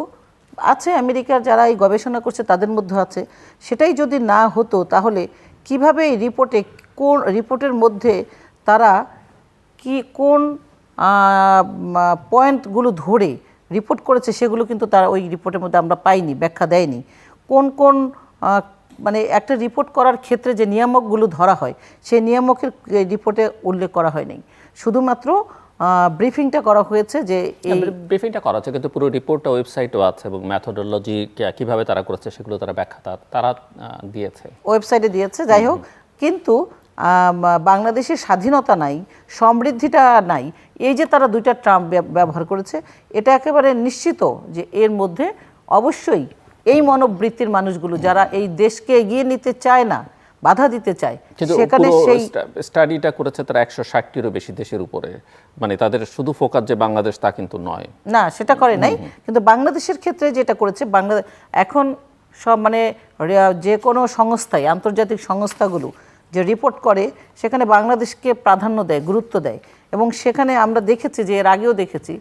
S2: আছে আমেরিকার যারা এই গবেষণা করছে তাদের মধ্যে আছে। সেটাই যদি না হতো তাহলে কিভাবে এই রিপোর্টে, কোন রিপোর্টের মধ্যে তারা কি কোন পয়েন্টগুলো ধরে রিপোর্ট করেছে, সেগুলো কিন্তু তারা ওই রিপোর্টের মধ্যে আমরা পাইনি, ব্যাখ্যা দেয়নি। কোন কোন মানে একটা রিপোর্ট করার ক্ষেত্রে যে নিয়ামকগুলো ধরা হয়, সেই নিয়ামকের রিপোর্টে উল্লেখ করা হয়নি, শুধুমাত্র ব্রিফিংটা করা হয়েছে। যে এই
S1: ব্রিফিংটা করা হচ্ছে, কিন্তু পুরো রিপোর্টটা ওয়েবসাইটও আছে, এবং মেথোডোলজি কিভাবে তারা করেছে সেগুলো তারা ব্যাখ্যা তারা দিয়েছে,
S2: ওয়েবসাইটে দিয়েছে। যাই হোক, কিন্তু বাংলাদেশের স্বাধীনতা নাই, সমৃদ্ধিটা নাই, এই যে তারা দুইটা টার্ম ব্যবহার করেছে, এটা একেবারে নিশ্চিত যে এর মধ্যে অবশ্যই এই মনোবৃত্তির মানুষগুলো যারা এই দেশকে এগিয়ে নিতে চায় না, বাধা দিতে চায়, সেখানে সেই
S1: স্টাডিটা করেছে তারা 160টিরও বেশি দেশের উপরে, মানে তাদের শুধু ফোকাস যে বাংলাদেশ তা কিন্তু নয়,
S2: না সেটা করে নাই। কিন্তু বাংলাদেশের ক্ষেত্রে যেটা করেছে, বাংলাদেশ এখন সব মানে যে কোনো সংস্থায়, আন্তর্জাতিক সংস্থাগুলো যে রিপোর্ট করে, সেখানে বাংলাদেশকে প্রাধান্য দেয়, গুরুত্ব দেয়। এবং সেখানে আমরা দেখেছি যে এর আগেও দেখেছি,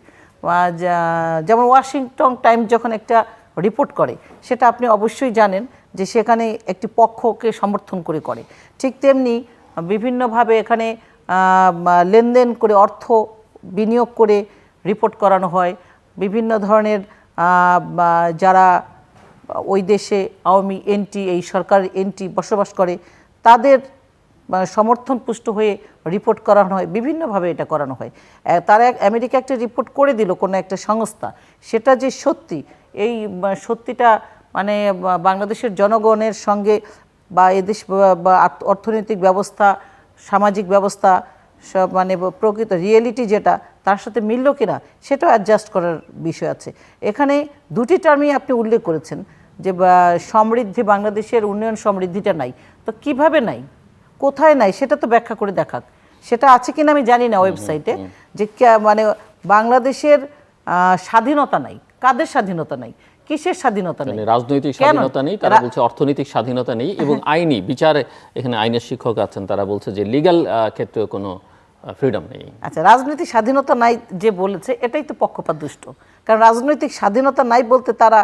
S2: যেমন ওয়াশিংটন টাইমস যখন একটা রিপোর্ট করে, সেটা আপনি অবশ্যই জানেন যে সেখানে একটি পক্ষকে সমর্থন করে। ঠিক তেমনি বিভিন্নভাবে এখানে লেনদেন করে, অর্থ বিনিয়োগ করে রিপোর্ট করানো হয়। বিভিন্ন ধরনের যারা ওই দেশে আওয়ামী এন্টি, এই সরকারের এন্টি বসবাস করে, তাদের সমর্থন পুষ্ট হয়ে রিপোর্ট করানো হয়, বিভিন্নভাবে এটা করানো হয়। তারা আমেরিকা একটা রিপোর্ট করে দিল কোনো একটা সংস্থা, সেটা যে সত্যি, এই সত্যিটা মানে বাংলাদেশের জনগণের সঙ্গে বা এদেশ বা অর্থনৈতিক ব্যবস্থা, সামাজিক ব্যবস্থা, সব মানে প্রকৃত রিয়েলিটি যেটা, তার সাথে মিলল কিনা সেটাও অ্যাডজাস্ট করার বিষয় আছে। এখানে দুটি টার্মই আপনি উল্লেখ করেছেন যে সমৃদ্ধি, বাংলাদেশের উন্নয়ন সমৃদ্ধিটা নাই। তো কিভাবে নাই, কোথায় নাই, সেটা তো ব্যাখ্যা করে দেখাক। সেটা আছে কিনা আমি জানি না ওয়েবসাইটে, যে মানে বাংলাদেশের স্বাধীনতা নাই, কাদের স্বাধীনতা নাই, কিসের স্বাধীনতা নেই?
S1: রাজনৈতিক স্বাধীনতা নেই, তারা বলছে অর্থনৈতিক স্বাধীনতা নেই, এবং আইনি বিচারে, এখানে আইনের শিক্ষক আছেন, তারা বলছে যে লিগ্যাল ক্ষেত্রেও কোনো ফ্রিডম নেই।
S2: আচ্ছা, রাজনৈতিক স্বাধীনতা নাই যে বলেছে, এটাই তো পক্ষপাত দুষ্ট। কারণ রাজনৈতিক স্বাধীনতা নাই বলতে তারা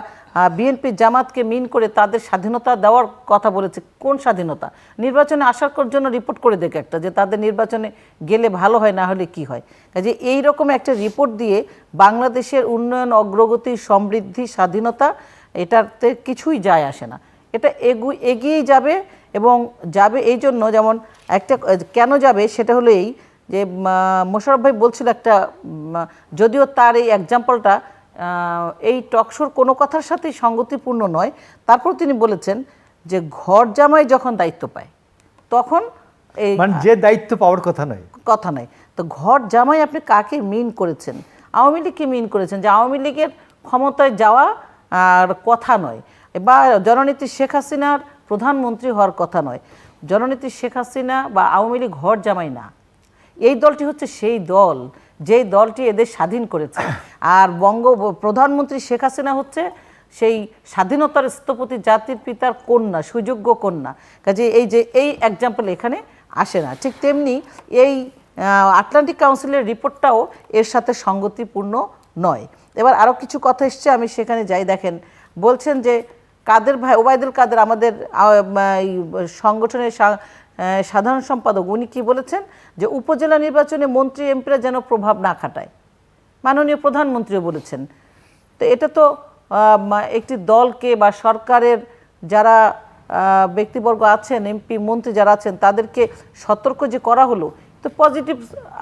S2: বিএনপি জামাতকে মিন করে তাদের স্বাধীনতা দেওয়ার কথা বলেছে। কোন স্বাধীনতা? নির্বাচনে আসার জন্য রিপোর্ট করে দেখে একটা, যে তাদের নির্বাচনে গেলে ভালো হয়, না হলে কি হয়। কাজে এইরকম একটা রিপোর্ট দিয়ে বাংলাদেশের উন্নয়ন, অগ্রগতি, সমৃদ্ধি, স্বাধীনতা, এটাতে কিছুই যায় আসে না। এটা এগিয়েই যাবে এবং যাবে এই জন্য, যেমন একটা কেন যাবে সেটা হলো এই যে মোশাররফ ভাই বলছিল একটা, যদিও তার এই এক্সাম্পলটা এই টকশোর কোনো কথার সাথেই সঙ্গতিপূর্ণ নয়, তারপর তিনি বলেছেন যে ঘর জামাই যখন দায়িত্ব পায় তখন এই
S3: মানে যে দায়িত্ব পাওয়ার কথা নয়,
S2: কথা নাই। তো ঘর জামাই আপনি কাকে মিন করেছেন? আওয়ামী লীগকে মিন করেছেন, যে আওয়ামী লীগের ক্ষমতায় যাওয়া আর কথা নয়, বা জননেত্রী শেখ হাসিনার প্রধানমন্ত্রী হওয়ার কথা নয়। জননেত্রী শেখ হাসিনা বা আওয়ামী লীগ ঘর জামাই না। এই দলটি হচ্ছে সেই দল যেই দলটি এদের স্বাধীন করেছে। আর প্রধানমন্ত্রী শেখ হাসিনা হচ্ছে সেই স্বাধীনতার স্থপতি, জাতির পিতার কন্যা, সুযোগ্য কন্যা। কাজে এই যে এই এক্সাম্পল এখানে আসে না। ঠিক তেমনি এই আটলান্টিক কাউন্সিলের রিপোর্টটাও এর সাথে সঙ্গতিপূর্ণ নয়। এবার আরও কিছু কথা এসছে, আমি সেখানে যাই। দেখেন, বলছেন যে কাদের ভাই, ওবায়দুল কাদের আমাদের সংগঠনের সাধারণ সম্পাদক, উনি কি বলেছেন যে উপজেলা নির্বাচনে মন্ত্রী এমপিরা যেন প্রভাব না খাটায়। মাননীয় প্রধানমন্ত্রীও বলেছেন। তো এটা তো একটি দলকে বা সরকারের যারা ব্যক্তিবর্গ আছেন, এমপি মন্ত্রী যারা আছেন, তাদেরকে সতর্ক যে করা হলো, তো পজিটিভ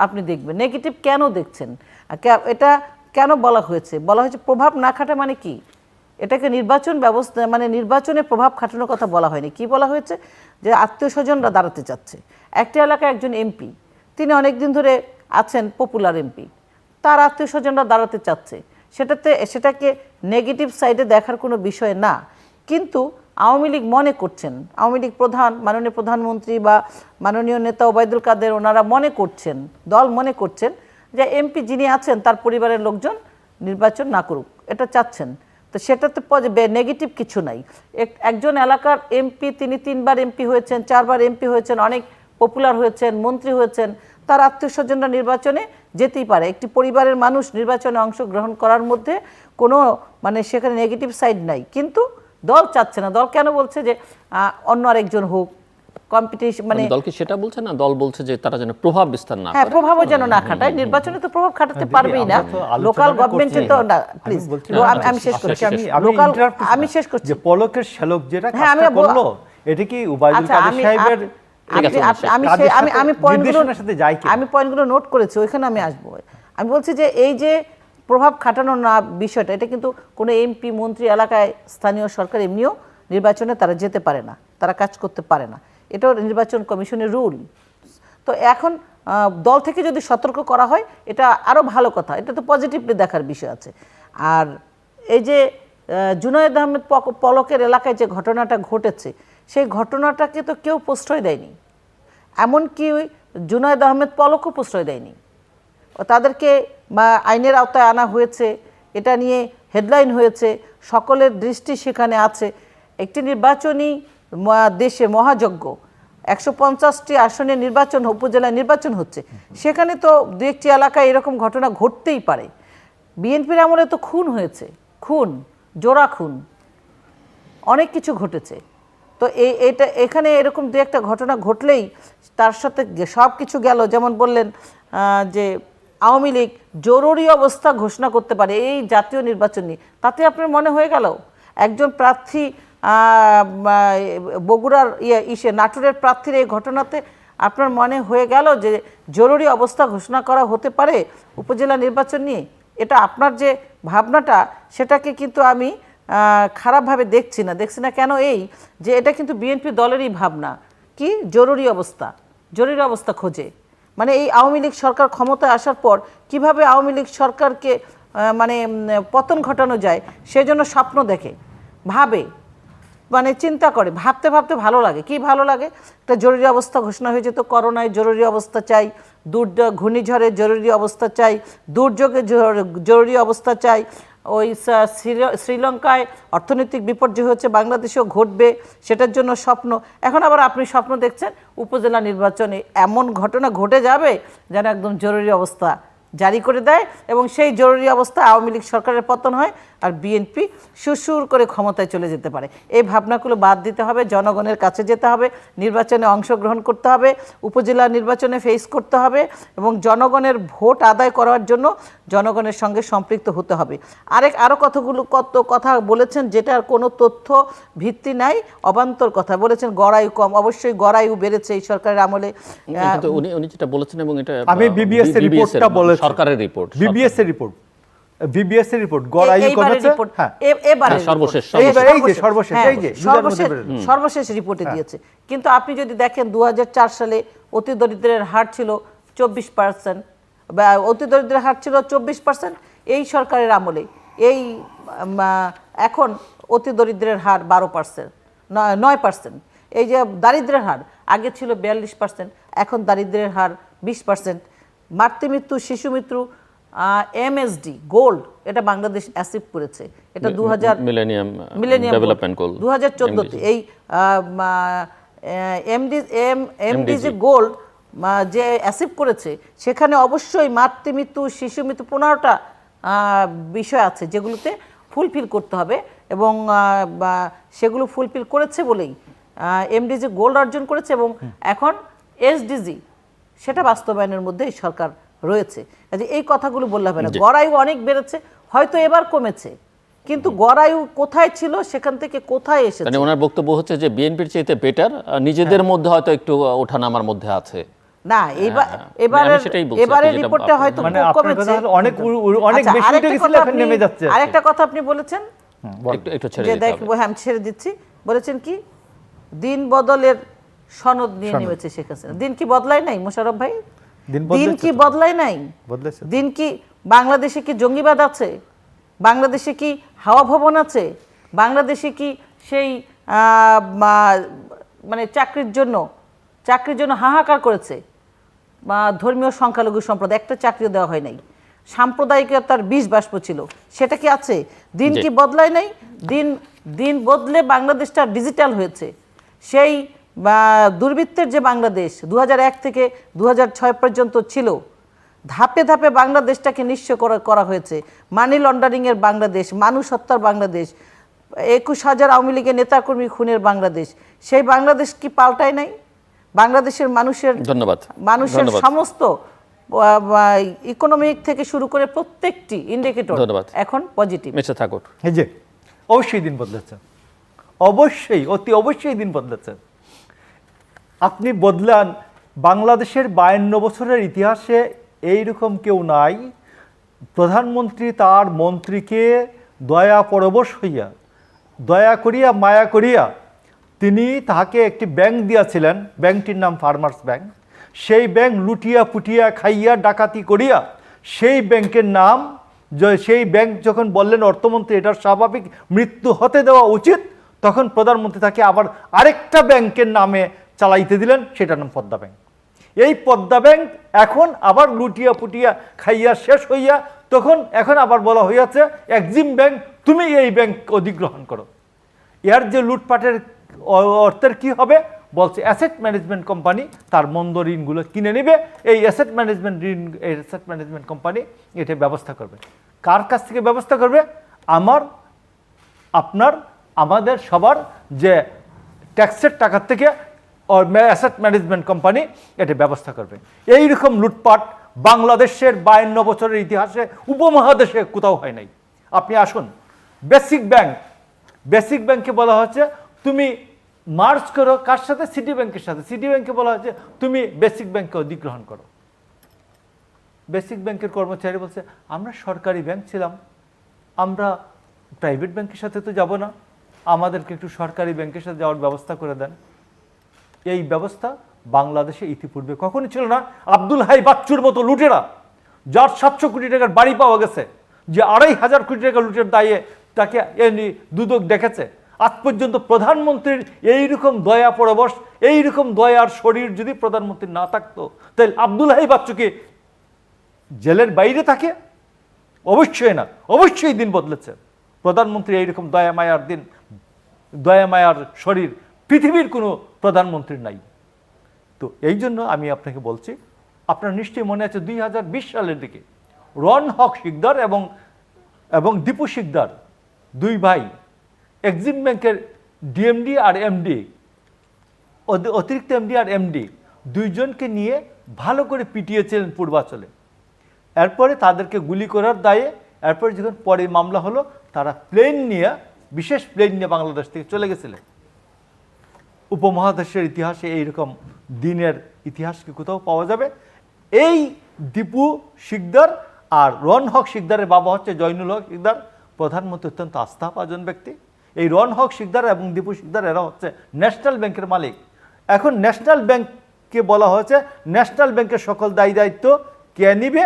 S2: আপনি দেখবেন, নেগেটিভ কেন দেখছেন? এটা কেন বলা হয়েছে? বলা হয়েছে প্রভাব না খাটা মানে কি? এটাকে নির্বাচন ব্যবস্থা মানে নির্বাচনে প্রভাব খাটানোর কথা বলা হয়নি। কি বলা হয়েছে? যে আত্মীয় স্বজনরা দাঁড়াতে চাচ্ছে। একটি এলাকায় একজন এমপি, তিনি অনেক দিন ধরে আছেন, পপুলার এমপি, তার আত্মীয় স্বজনরা দাঁড়াতে চাচ্ছে, সেটাকে নেগেটিভ সাইডে দেখার কোনো বিষয় না। কিন্তু আওয়ামী লীগ মনে করছেন, আওয়ামী লীগ প্রধান, মাননীয় প্রধানমন্ত্রী বা মাননীয় নেতা ওবায়দুল কাদের, ওনারা মনে করছেন, দল মনে করছেন যে এমপি যিনি আছেন তার পরিবারের লোকজন নির্বাচন না করুক, এটা চাচ্ছেন। তো সেটাতে নেগেটিভ কিছু নাই। একজন এলাকার এমপি, তিনি 3বার এমপি হয়েছেন, 4বার এমপি হয়েছেন, অনেক পপুলার হয়েছেন, মন্ত্রী হয়েছেন, তার আত্মীয় স্বজনরা নির্বাচনে যেতেই পারে। একটি পরিবারের মানুষ নির্বাচনে অংশগ্রহণ করার মধ্যে কোনো মানে সেখানে নেগেটিভ সাইড নাই। কিন্তু দল চাচ্ছে না। দল কেন বলছে যে অন্য আরেকজন হোক, কম্পিটিশন, মানে
S1: দল কি সেটা বলছে না? দল বলছে যে তারা যেন প্রভাব বিস্তার না
S2: হ্যাঁ,
S1: করে।
S2: প্রভাবও যেন না খাটায়। নির্বাচনে তো প্রভাব খাটাতে পারবেই না, লোকাল গভর্নমেন্টে তো না। প্লিজ, আমি শেষ করছি। আমি শেষ করছি।
S3: যে পলকের শ্যালক যেটা কাজটা করলো, এটা কি ওবায়দুল কাদের সাহেবের
S2: আমি পয়েন্টগুলো নোট করেছি, ওইখানে আমি আসবো। আমি বলছি যে এই যে প্রভাব খাটানোর না বিষয়টা, এটা কিন্তু কোনো এমপি মন্ত্রী এলাকায় স্থানীয় সরকার এমনিও নির্বাচনে তারা যেতে পারে না, তারা কাজ করতে পারে না, এটাও নির্বাচন কমিশনের রুল। তো এখন দল থেকে যদি সতর্ক করা হয় এটা আরও ভালো কথা, এটা তো পজিটিভলি দেখার বিষয় আছে। আর এই যে জুনায়েদ আহমেদ পলকের এলাকায় যে ঘটনাটা ঘটেছে, সেই ঘটনাটাকে তো কেউ প্রশ্রয় দেয়নি, এমনকি জুনায়েদ আহমেদ পলকও প্রশ্রয় দেয়নি। তাদেরকে আইনের আওতায় আনা হয়েছে, এটা নিয়ে হেডলাইন হয়েছে, সকলের দৃষ্টি সেখানে আছে। একটি নির্বাচনী দেশে মহাযজ্ঞ, 150টি আসনে নির্বাচন, উপজেলায় নির্বাচন হচ্ছে, সেখানে তো দু একটি এলাকায় এরকম ঘটনা ঘটতেই পারে। বিএনপির আমলে তো খুন হয়েছে, খুন, জোড়া খুন, অনেক কিছু ঘটেছে। তো এটা এখানে এরকম দু একটা ঘটনা ঘটলেই তার সাথে সব কিছু গেল। যেমন বললেন যে আওয়ামী লীগ জরুরি অবস্থা ঘোষণা করতে পারে এই জাতীয় নির্বাচন নিয়ে, তাতে আপনার মনে হয়ে গেল একজন প্রার্থী বগুড়ার নাটোরের প্রার্থীর এই ঘটনাতে আপনার মনে হয়ে গেল যে জরুরি অবস্থা ঘোষণা করা হতে পারে উপজেলা নির্বাচন নিয়ে? এটা আপনার যে ভাবনাটা, সেটাকে কিন্তু আমি খারাপভাবে দেখছি না। কেন? এই যে এটা কিন্তু বিএনপি দলেরই ভাবনা, কি জরুরি অবস্থা খোঁজে। মানে এই আওয়ামী লীগ সরকার ক্ষমতায় আসার পর কিভাবে আওয়ামী লীগ সরকারকে মানে পতন ঘটানো যায় সেজন্য স্বপ্ন দেখে, ভাবে, মানে চিন্তা করে, ভাবতে ভাবতে ভালো লাগে। কি ভালো লাগে? একটা জরুরি অবস্থা ঘোষণা হয়েছে, তো করোনায় জরুরি অবস্থা চাই, ঘূর্ণিঝড়ে জরুরি অবস্থা চাই, দুর্যোগে জরুরি অবস্থা চাই, ওই শ্রীলঙ্কায় অর্থনৈতিক বিপর্যয় হচ্ছে, বাংলাদেশেও ঘটবে, সেটার জন্য স্বপ্ন। এখন আবার আপনি স্বপ্ন দেখছেন উপজেলা নির্বাচনে এমন ঘটনা ঘটে যাবে যেন একদম জরুরি অবস্থা জারি করে দেয় এবং সেই জরুরি অবস্থায় আওয়ামী লীগ সরকারের পতন হয় আর বিএনপি সুরসুর করে ক্ষমতায় চলে যেতে পারে। এই ভাবনাগুলো বাদ দিতে হবে, জনগণের কাছে যেতে হবে, নির্বাচনে অংশগ্রহণ করতে হবে, উপজেলা নির্বাচনে ফেস করতে হবে এবং জনগণের ভোট আদায় করার জন্য জনগণের সঙ্গে সম্পৃক্ত হতে হবে। আরও কত কথা বলেছেন যেটার কোনো তথ্য ভিত্তি নাই, অবান্তর কথা বলেছেন। গড়ায়ু কম, অবশ্যই গড়ায়ু বেড়েছে এই সরকারের আমলে।
S1: কিন্তু উনি যেটা বলেছেন এবং এটা
S3: আমি বিবিএস এর রিপোর্টটা বলেছি,
S1: সরকারের রিপোর্ট,
S3: বিবিএস এর রিপোর্ট, বিবিএস এর রিপোর্ট গড়ায়ু কমেছে। হ্যাঁ,
S2: সর্বশেষ রিপোর্টে দিয়েছে। কিন্তু আপনি যদি দেখেন 2004 সালে অতি দরিদ্রের হার ছিল 24%, বা অতি দরিদ্রের হার ছিল 24% এই সরকারের আমলে। এখন অতি দরিদ্রের হার 12%, 9%। এই যে দারিদ্রের হার আগে ছিল 42%, এখন দারিদ্রের হার 20%। মাতৃমৃত্যু, শিশু মৃত্যু, এমএসডি গোল্ড এটা বাংলাদেশ অ্যাচিভ করেছে। এটা 2000 মিলেনিয়াম ডেভেলপমেন্ট গোল 2014তে এই এমডিজি গোল্ড যে অ্যাচিভ করেছে, সেখানে অবশ্যই মাতৃমৃত্যু, শিশু মৃত্যু 15টা বিষয় আছে যেগুলোতে ফুলফিল করতে হবে এবং সেগুলো ফুলফিল করেছে বলেই এমডিজি গোল্ড অর্জন করেছে এবং এখন এসডিজি সেটা বাস্তবায়নের মধ্যে এই সরকার রয়েছে। এই কথাগুলো বললে হবে না। গড়ায়ু অনেক বেড়েছে, হয়তো এবার কমেছে, কিন্তু গড়ায়ু কোথায় ছিল সেখান থেকে কোথায় এসেছে।
S1: মানে ওনার বক্তব্য হচ্ছে যে বিএনপির চাইতে বেটার, নিজেদের মধ্যে হয়তো একটু ওঠানামার মধ্যে আছে।
S2: না, এবারের রিপোর্টটা হয়তো কমেছে,
S3: অনেক বেশি উঠে গেছিল, এখন নেমে যাচ্ছে।
S2: আরেকটা কথা আপনি বলেছেন,
S1: একটু ছেড়ে
S2: যে দেখো আমি ছেড়ে দিচ্ছি, বলেছেন কি দিন বদলের সনদ নিয়ে নেমেছে শেখ হাসিনা। দিন কি বদলায় নাই মোশাররফ ভাই? দিন কি বদলায় নাই? দিন কি বাংলাদেশে কি জঙ্গিবাদ আছে? বাংলাদেশে কি হাওয়া ভবন আছে? বাংলাদেশে কি সেই মানে চাকরির জন্য হাহাকার করেছে ধর্মীয় সংখ্যালঘু সম্প্রদায়? একটা চাকরিও দেওয়া হয় নাই। সাম্প্রদায়িকতার বিষ বাষ্প ছিল, সেটা কি আছে? দিন কি বদলায় নাই? দিন বদলে বাংলাদেশটা ডিজিটাল হয়েছে। সেই দুর্বৃত্তের যে বাংলাদেশ 2001 থেকে 2006 পর্যন্ত ছিল, ধাপে ধাপে বাংলাদেশটাকে নিঃস্ব করা হয়েছে। মানি লন্ডারিংয়ের বাংলাদেশ, মানুষ হত্যার বাংলাদেশ, 21,000 আওয়ামী লীগের নেতাকর্মী খুনের বাংলাদেশ। সেই বাংলাদেশ কি পাল্টায় নাই? বাংলাদেশের মানুষের সমস্ত ইকোনমিক থেকে শুরু করে প্রত্যেকটি ইন্ডিকেটর এখন পজিটিভ।
S3: এই যে অবশ্যই দিন বদলেছে, অবশ্যই দিন বদলেছে। আপনি বদলান, বাংলাদেশের 52 বছরের ইতিহাসে এইরকম কেউ নাই প্রধানমন্ত্রী তার মন্ত্রীকে দয়া পরবশ হইয়া, দয়া করিয়া, মায়া করিয়া তিনি তাহাকে একটি ব্যাংক দিয়াছিলেন, ব্যাংকটির নাম ফার্মার্স ব্যাংক। সেই ব্যাংক লুটিয়া পুটিয়া খাইয়া ডাকাতি করিয়া সেই ব্যাংকের নাম, সেই ব্যাংক যখন বললেন অর্থমন্ত্রী এটার স্বাভাবিক মৃত্যু হতে দেওয়া উচিত, তখন প্রধানমন্ত্রী তাকে আবার আরেকটা ব্যাংকের নামে চালাইতে দিলেন, সেটার নাম পদ্মা ব্যাংক। এই পদ্মা ব্যাংক এখন আবার লুটিয়া পুটিয়া খাইয়া শেষ হইয়া এখন আবার বলা হইয়াছে এক্সিম ব্যাংক, তুমি এই ব্যাংক অধিগ্রহণ করো। এর যে লুটপাটের অর্থের কি হবে বলছে, অ্যাসেট ম্যানেজমেন্ট কোম্পানি তার মন্দ ঋণগুলো কিনে নেবে, এই অ্যাসেট ম্যানেজমেন্ট কোম্পানি এটা ব্যবস্থা করবে। কার কাছ থেকে ব্যবস্থা করবে? আমাদের সবার যে ট্যাক্সের টাকা থেকে অ্যাসেট ম্যানেজমেন্ট কোম্পানি এটা ব্যবস্থা করবে। এইরকম লুটপাট বাংলাদেশের 52 বছরের ইতিহাসে উপমহাদেশে কোথাও হয় নাই। আপনি আসুন, বেসিক ব্যাংকে বলা হচ্ছে তুমি মার্জ করো কার সাথে? সিটি ব্যাংকের সাথে। সিটি ব্যাংকে বলা হচ্ছে তুমি বেসিক ব্যাংকে অধিগ্রহণ করো। বেসিক ব্যাংকের কর্মচারী বলছে আমরা সরকারি ব্যাংক ছিলাম, আমরা প্রাইভেট ব্যাংকের সাথে তো যাব না, আমাদেরকে একটু সরকারি ব্যাংকের সাথে যাওয়ার ব্যবস্থা করে দেন। এই ব্যবস্থা বাংলাদেশে ইতিপূর্বে কখনই ছিল না। আব্দুল হাই বাচ্চুর মতো লুটেরা, যার 700 কোটি টাকার বাড়ি পাওয়া গেছে, যে 2,500 কোটি টাকা লুটের দায়ে তাকে দুদক ডেকেছে, আজ পর্যন্ত প্রধানমন্ত্রীর এইরকম দয়া পরবশ, এইরকম দয়ার শরীর যদি প্রধানমন্ত্রী না থাকতো, তাহলে আব্দুল হাই বাচ্চুকে জেলের বাইরে থাকে? অবশ্যই না, অবশ্যই দিন বদলেছে। প্রধানমন্ত্রী এইরকম দয়া মায়ার শরীর পৃথিবীর কোনো প্রধানমন্ত্রীর নাই। তো এই জন্য আমি আপনাকে বলছি, আপনার নিশ্চয়ই মনে আছে 2020 সালের দিকে রন হক শিকদার এবং দীপু শিকদার, দুই ভাই এক্সিম ব্যাংকের ডিএমডি আর এমডি, অতিরিক্ত এমডি আর এমডি, দুইজনকে নিয়ে ভালো করে পিটিয়েছিলেন পূর্বাচলে। এরপরে তাদেরকে গুলি করার দায়ে এরপরে যখন পরে মামলা হলো, তারা প্লেন নিয়ে, বিশেষ প্লেন নিয়ে বাংলাদেশ থেকে চলে গেছিলেন। উপমহাদেশের ইতিহাসে এইরকম দিনের ইতিহাস কি কোথাও পাওয়া যাবে? এই দীপু শিকদার আর রন হক শিকদারের বাবা হচ্ছে জয়নুল হক শিকদার, প্রধানমন্ত্রী অত্যন্ত আস্থাভাজন ব্যক্তি। এই রন হক শিকদার এবং দীপু শিকদার এরা হচ্ছে ন্যাশনাল ব্যাংকের মালিক। এখন ন্যাশনাল ব্যাংককে বলা হয়েছে ন্যাশনাল ব্যাংকের সকল দায়ী দায়িত্ব কে নিবে?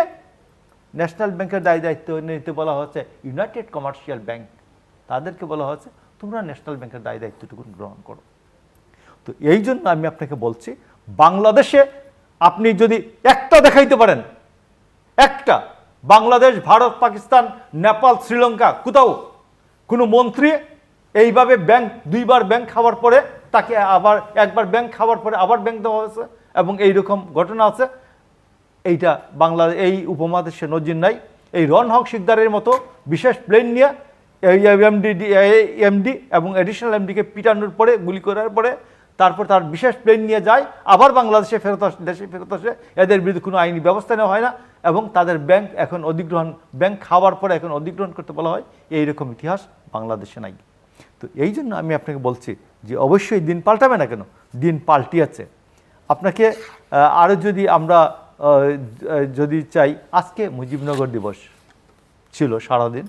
S3: ন্যাশনাল ব্যাংকের দায়ী দায়িত্ব নিতে বলা হচ্ছে ইউনাইটেড কমার্শিয়াল ব্যাংক। তাদেরকে বলা হচ্ছে তোমরা ন্যাশনাল ব্যাংকের দায়ী দায়িত্বটুকু গ্রহণ করো। তো এই জন্য আমি আপনাকে বলছি, বাংলাদেশে আপনি যদি একটা দেখাইতে পারেন, একটা, বাংলাদেশ, ভারত, পাকিস্তান, নেপাল, শ্রীলঙ্কা, কোথাও কোনো মন্ত্রী এইভাবে ব্যাংক, দুইবার ব্যাংক খাওয়ার পরে তাকে আবার একবার ব্যাংক খাওয়ার পরে আবার ব্যাংক দেওয়া হয়েছে এবং এইরকম ঘটনা আছে, এইটা বাংলাদেশ, এই উপমহাদেশে নজির নাই। এই রন হক শিকদারের মতো বিশেষ প্লেন নিয়ে এমডি এবং এডিশনাল এমডিকে পিটানোর পরে, গুলি করার পরে, তারপর তার বিশেষ প্লেন নিয়ে যায়, আবার বাংলাদেশে দেশে ফেরত আসে, এদের বিরুদ্ধে কোনো আইনি ব্যবস্থা নেওয়া হয় না এবং তাদের ব্যাংক এখন অধিগ্রহণ, ব্যাংক খাওয়ার পরে এখন অধিগ্রহণ করতে বলা হয়। এইরকম ইতিহাস বাংলাদেশে নাই। তো এই জন্য আমি আপনাকে বলছি যে অবশ্যই দিন পাল্টাবে না কেন, দিন পাল্টিয়েছে। আপনাকে আরও যদি আমরা যদি চাই, আজকে মুজিবনগর দিবস ছিল সারাদিন,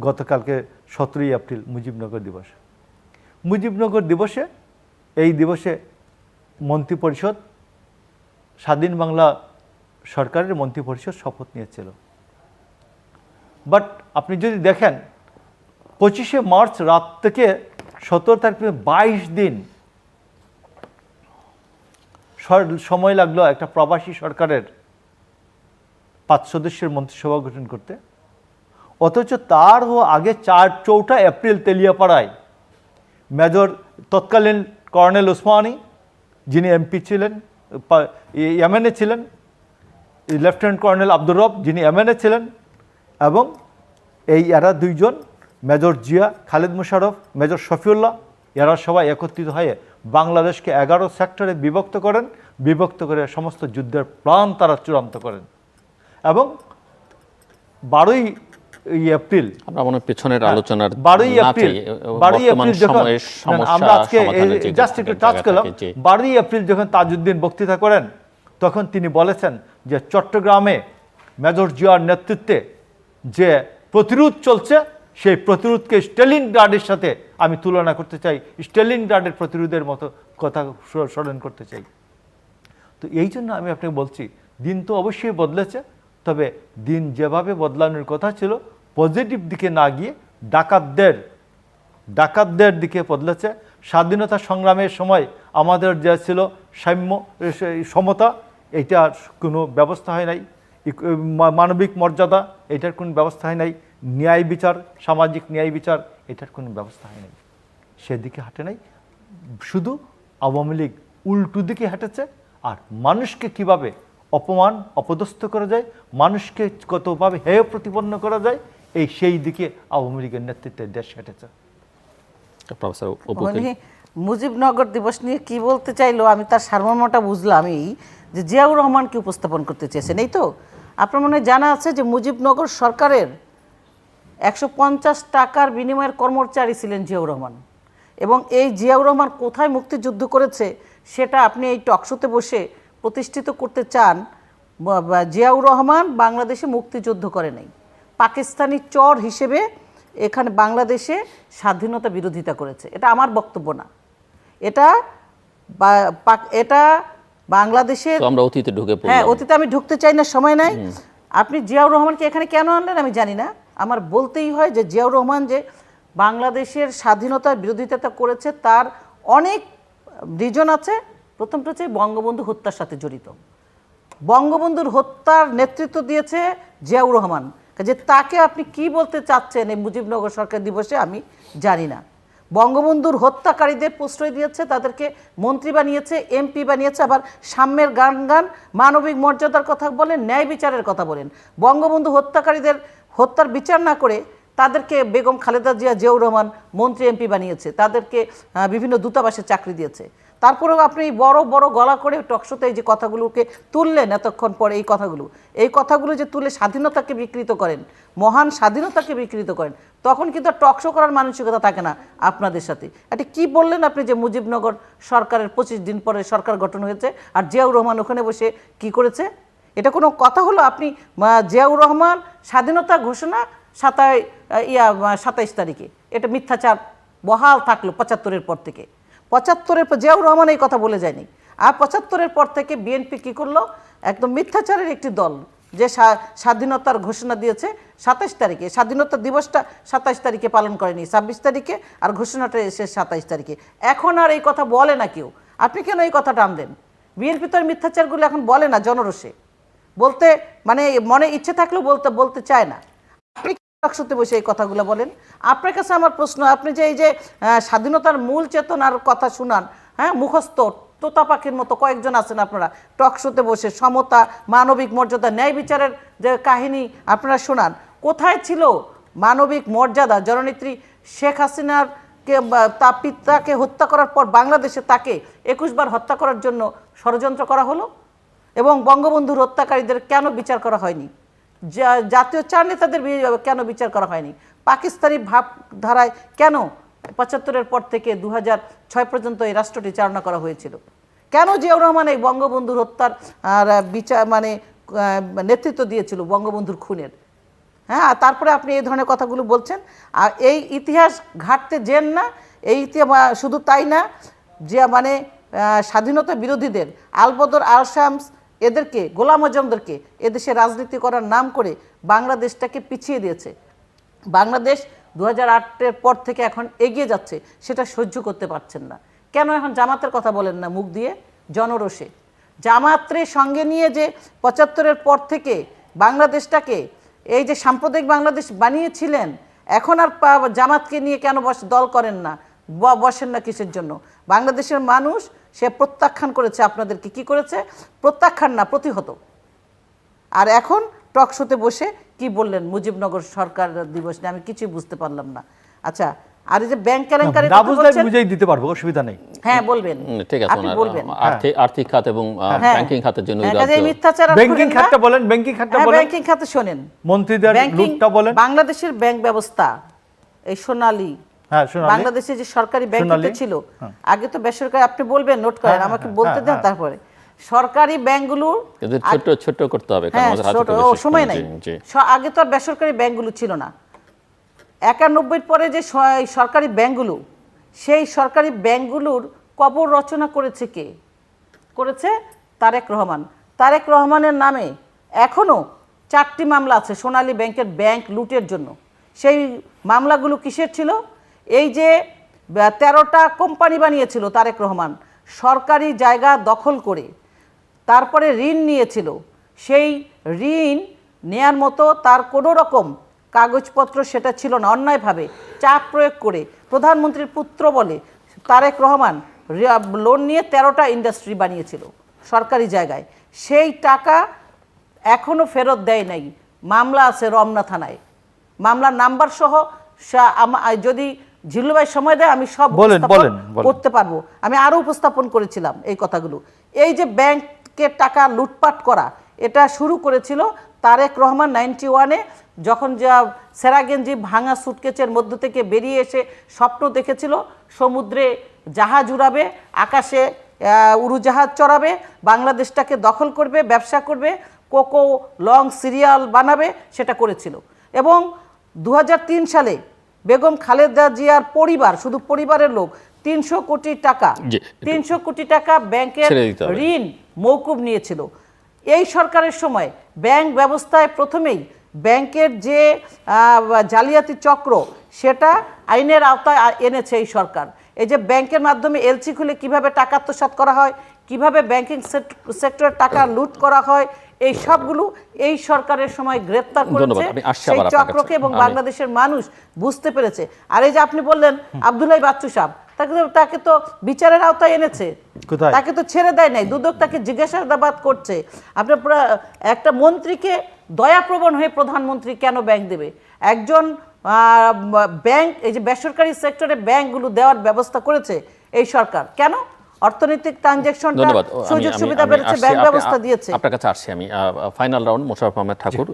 S3: গতকালকে 17ই এপ্রিল মুজিবনগর দিবস। মুজিবনগর দিবসে, এই দিবসে মন্ত্রিপরিষদ, স্বাধীন বাংলা সরকারের মন্ত্রিপরিষদ শপথ নিয়েছিল। বাট আপনি যদি দেখেন 25শে মার্চ রাত থেকে 17 তারিখ 22 দিন সময় লাগলো একটা প্রবাসী সরকারের 5 সদস্যের মন্ত্রিসভা গঠন করতে। অথচ তারও আগে 4 এপ্রিল তেলিয়াপাড়ায় মেজর তৎকালীন কর্নেল ওসমানী, যিনি এমপি ছিলেন, এমএনএ ছিলেন, লেফটেন্যান্ট কর্নেল আব্দুর রব, যিনি এমএনএ ছিলেন, এবং এরা দুইজন, মেজর জিয়া, খালেদ মুশারফ, মেজর শফিউল্লাহ, এরা সবাই একত্রিত হয়ে বাংলাদেশকে 11 সেক্টরে বিভক্ত করেন। বিভক্ত করে সমস্ত যুদ্ধের প্ল্যান তারা চূড়ান্ত করেন এবং 12ই এপ্রিল,
S1: আমরা মনে পেছনের আলোচনার
S3: 12ই এপ্রিল যখন আমরা আজকে জাস্ট একটু টাচ করলাম, 12ই এপ্রিল যখন তাজউদ্দিন বক্তৃতা করেন, তখন তিনি বলেছেন যে চট্টগ্রামে মেজর জিয়ার নেতৃত্বে যে প্রতিরোধ চলছে, সেই প্রতিরোধকে স্টালিনগ্রাডের সাথে আমি তুলনা করতে চাই, স্টালিনগ্রাডের প্রতিরোধের মতো কথা স্মরণ করতে চাই। তো এই জন্য আমি আপনাকে বলছি, দিন তো অবশ্যই বদলেছে, তবে দিন যেভাবে বদলানোর কথা ছিল, পজিটিভ দিকে না গিয়ে ডাকাতদের দিকে বদলেছে। স্বাধীনতা সংগ্রামের সময় আমাদের যে ছিল সমতা, এইটার কোনো ব্যবস্থা হয় নাই। মানবিক মর্যাদা, এটার কোনো ব্যবস্থা হয় নাই। ন্যায় বিচার, সামাজিক ন্যায় বিচার, এটার কোনো ব্যবস্থা হয় নাই। সেদিকে হাঁটে নাই, শুধু আওয়ামী লীগ উল্টো দিকে হেঁটেছে। আর মানুষকে কিভাবে অপমান অপদস্থ করা যায়, মানুষকে কতভাবে হেয় প্রতিপন্ন করা যায়, সেই দিকে আওয়ামী লীগের নেতৃত্বে দেশ হেঁটেছে।
S2: মুজিবনগর দিবস নিয়ে কি বলতে চাইলো, আমি তার সারমর্মটা বুঝলাম, এই যে জিয়াউর রহমানকে উপস্থাপন করতে চেয়েছেন, এই তো। আপনার মনে জানা আছে যে মুজিবনগর সরকারের 150 টাকার বিনিময়ের কর্মচারী ছিলেন জিয়াউর রহমান, এবং এই জিয়াউর রহমান কোথায় মুক্তিযুদ্ধ করেছে সেটা আপনি এই টকশোতে বসে প্রতিষ্ঠিত করতে চান। জিয়াউর রহমান বাংলাদেশে মুক্তিযুদ্ধ করে নাই, পাকিস্তানি চর হিসেবে এখানে বাংলাদেশে স্বাধীনতা বিরোধিতা করেছে। এটা আমার বক্তব্য না, এটা বাংলাদেশের,
S1: আমরা অতীতে ঢুকে পড়লাম।
S2: হ্যাঁ, অতীতে আমি ঢুকতে চাই না, সময় নাই। আপনি জিয়াউর রহমানকে এখানে কেন আনলেন আমি জানি না। আমার বলতেই হয় যে জিয়াউর রহমান যে বাংলাদেশের স্বাধীনতার বিরোধিতা করেছে তার অনেক রিজন আছে। প্রথমটা হচ্ছে বঙ্গবন্ধু হত্যার সাথে জড়িত, বঙ্গবন্ধুর হত্যার নেতৃত্ব দিয়েছে জিয়াউর রহমান। যে তাকে আপনি কি বলতে চাচ্ছেন এই মুজিবনগর সরকার দিবসে আমি জানি না। বঙ্গবন্ধুর হত্যাকারীদের প্রশ্রয় দিয়েছে, তাদেরকে মন্ত্রী বানিয়েছে, এমপি বানিয়েছে, আবার সাম্যের গান মানবিক মর্যাদার কথা বলেন, ন্যায় বিচারের কথা বলেন। বঙ্গবন্ধু হত্যাকারীদের হত্যার বিচার না করে তাদেরকে বেগম খালেদা জিয়া, জিয়াউর রহমান মন্ত্রী এমপি বানিয়েছে, তাদেরকে বিভিন্ন দূতাবাসে চাকরি দিয়েছে। তারপরেও আপনি বড় বড় গলা করে টকশোতে এই যে কথাগুলোকে তুললেন এতক্ষণ পরে, এই কথাগুলো যে তুলে স্বাধীনতাকে বিকৃত করেন, মহান স্বাধীনতাকে বিকৃত করেন, তখন কিন্তু টকশো করার মানসিকতা থাকে না আপনাদের সাথে। এটা কি বললেন আপনি যে মুজিবনগর সরকারের 25 দিন পরে সরকার গঠন হয়েছে আর জিয়াউর রহমান ওখানে বসে কি করেছে? এটা কোনো কথা হলো? আপনি জিয়াউর রহমান স্বাধীনতা ঘোষণা 27 তারিখে, এটা মিথ্যাচার বহাল থাকলো 75-এর পর থেকে। 75-এর পর জিয়াউর রহমান এই কথা বলে যায়নি, আর 75-এর পর থেকে বিএনপি কি করলো? একদম মিথ্যাচারের একটি দল যে স্বাধীনতার ঘোষণা দিয়েছে 27 তারিখে, স্বাধীনতা দিবসটা 27 তারিখে পালন করেনি, 26 তারিখে, আর ঘোষণাটা এসে 27 তারিখে। এখন আর এই কথা বলে না কেউ। আপনি কেন এই কথা টানলেন? বিএনপি তো আর মিথ্যাচারগুলো এখন বলে না জনরোষে, বলতে মানে মনে ইচ্ছে থাকলেও বলতে চায় না। আপনি টকশোতে বসে এই কথাগুলো বলেন। আপনার কাছে আমার প্রশ্ন, আপনি যে এই যে স্বাধীনতার মূল চেতনার কথা শুনান, হ্যাঁ, মুখস্থ তোতা পাখির মতো কয়েকজন আছেন আপনারা টকশোতে বসে সমতা, মানবিক মর্যাদা, ন্যায় বিচারের যে কাহিনী আপনারা শোনান, কোথায় ছিল মানবিক মর্যাদা? জননেত্রী শেখ হাসিনার তার পিতাকে হত্যা করার পর বাংলাদেশে তাকে 21 বার হত্যা করার জন্য ষড়যন্ত্র করা হলো, এবং বঙ্গবন্ধুর হত্যাকারীদের কেন বিচার করা হয়নি? জাতীয় 4 নেতাদের কেন বিচার করা হয়নি? পাকিস্তানি ভাবধারায় কেন 75-এর পর থেকে 2006 পর্যন্ত এই রাষ্ট্রটি চালনা করা হয়েছিল? কেন জিয়াউর রহমান এই বঙ্গবন্ধুর হত্যার বিচার নেতৃত্ব দিয়েছিল বঙ্গবন্ধুর খুনের? হ্যাঁ, তারপরে আপনি এই ধরনের কথাগুলো বলছেন। আর এই ইতিহাস ঘাটতে যেন না। এই ইতিহাস শুধু তাই না, যে স্বাধীনতা বিরোধীদের আলবদর, আল শামস, এদেরকে, গোলাম আজমদেরকে এদেশে রাজনীতি করার নাম করে বাংলাদেশটাকে পিছিয়ে দিয়েছে। বাংলাদেশ 2008-এর পর থেকে এখন এগিয়ে যাচ্ছে, সেটা সহ্য করতে পারছেন না। কেন এখন জামাতের কথা বলেন না মুখ দিয়ে জনরোষে? জামাতের সঙ্গে নিয়ে যে 75-এর পর থেকে বাংলাদেশটাকে এই যে সাম্প্রদায়িক বাংলাদেশ বানিয়েছিলেন, এখন আর জামাতকে নিয়ে কেন দল করেন না, বসেন না কিসের জন্য? বাংলাদেশের মানুষ সে প্রত্যাখ্যান করেছে আপনাদেরকে। কি করেছে? প্রত্যাখ্যান না, প্রতিহত। আর এখন টকশোতে বসে কি বললেন মুজিবনগর সরকার দিবস নিয়ে? আমি কিছুই বুঝতে পারলাম না। আচ্ছা, আর এই যে ব্যাংক কেলেঙ্কারি কথা বলছেন,
S3: বুঝাই দিতে পারবো, অসুবিধা নেই।
S2: হ্যাঁ, বলবেন,
S1: ঠিক আছে।
S2: আপনি বলবেন।
S1: আর্থিক খাত এবং ব্যাংকিং খাতের জন্য
S2: মিথ্যাচার,
S3: ব্যাংকিং খাতটা বলেন, ব্যাংকিং খাতটা বলেন।
S2: ব্যাংকিং খাতে শোনেন,
S3: মন্ত্রীদের লুটটা বলেন।
S2: বাংলাদেশের ব্যাংক ব্যবস্থা, এই সোনালী, বাংলাদেশে যে সরকারি ব্যাংকটা ছিল, আগে তো বেসরকারি, আপনি বলবেন, নোট করেন, আমাকে বলতে দেন। তারপরে সরকারি ব্যাংকগুলো
S1: ছোট করতে হবে, কারণ আমাদের হাতে
S2: সময় নাই। আগে তো আর বেসরকারি ব্যাংকগুলো ছিল না। 91-এর পরে যে সরকারি ব্যাংকগুলো, সেই সরকারি ব্যাংকগুলোর কবর রচনা করেছে কে? করেছে তারেক রহমান। তারেক রহমানের নামে এখনো 4টি মামলা আছে সোনালী ব্যাংকের ব্যাংক লুটের জন্য। সেই মামলাগুলো কিসের ছিল? এই যে 13টা কোম্পানি বানিয়েছিল তারেক রহমান সরকারি জায়গা দখল করে, তারপরে ঋণ নিয়েছিল। সেই ঋণ নেয়ার মতো তার কোনো রকম কাগজপত্র সেটা ছিল না। অন্যায়ভাবে চাপ প্রয়োগ করে প্রধানমন্ত্রীর পুত্র বলে তারেক রহমান লোন নিয়ে 13টা ইন্ডাস্ট্রি বানিয়েছিল সরকারি জায়গায়। সেই টাকা এখনও ফেরত দেয় নাই। মামলা আছে রমনা থানায়, মামলার নাম্বার সহ। যদি ঝিল্লু ভাই সময় দেয় আমি সব করতে পারবো। আমি আরও উপস্থাপন করেছিলাম এই কথাগুলো। এই যে ব্যাংকের টাকা লুটপাট করা, এটা শুরু করেছিল তারেক রহমান 91-এ, যখন যা সেরাগেঞ্জি ভাঙা সুটকেসের মধ্য থেকে বেরিয়ে এসে স্বপ্ন দেখেছিল সমুদ্রে জাহাজ উড়াবে, আকাশে উড়োজাহাজ চড়াবে, বাংলাদেশটাকে দখল করবে, ব্যবসা করবে, কোকো লং সিরিয়াল বানাবে, সেটা করেছিল। এবং 2003 সালে বেগম খালেদা জিয়ার পরিবার, শুধু পরিবারের লোক, 300 কোটি টাকা ব্যাংকের ঋণ মৌকুব নিয়েছিল। এই সরকারের সময় ব্যাংক ব্যবস্থায় প্রথমেই ব্যাংকের যে জালিয়াতি চক্র, সেটা আইনের আওতায় এনেছে এই সরকার। এই যে ব্যাংকের মাধ্যমে এলসি খুলে কিভাবে টাকা আত্মসাৎ করা হয়, কিভাবে ব্যাংকিং সেক্টরের টাকা লুট করা হয়, এই সবগুলো এই সরকারের সময় গ্রেপ্তার করেছে
S1: ধন্যবাদ, আমি আসছি
S2: সেই
S1: আবার আপনার
S2: চক্রকে,
S1: কাছে।
S2: এবং বাংলাদেশের মানুষ বুঝতে পেরেছে। আর এই যে আপনি বললেন আব্দুল্লাহ বাচ্চু সাহেব, তাকে তো বিচারের আওতায় এনেছে,
S3: কোথায়?
S2: তাকে তো ছেড়ে দেয় নাই, দুদক তাকে জিজ্ঞাসাবাদ করছে। আপনার একটা মন্ত্রীকে দয়াপ্রবণ হয়ে প্রধানমন্ত্রী কেন ব্যাংক দেবে? একজন ব্যাংক, এই যে বেসরকারি সেক্টরে ব্যাংকগুলো দেওয়ার ব্যবস্থা করেছে এই সরকার, কেন? অর্থনৈতিক ট্রানজ্যাকশনটা
S1: ধন্যবাদ।
S2: সুযোগ
S1: আমি-
S2: সুবিধা
S1: আমি
S2: বেড়েছে,
S1: আসছি,
S2: ব্যাংক
S1: আপনি-
S2: ব্যবস্থা দিয়েছে।
S1: আপনার কাছে আসছি আমি। ফাইনাল রাউন্ড মোশাররফ আহমেদ ঠাকুর,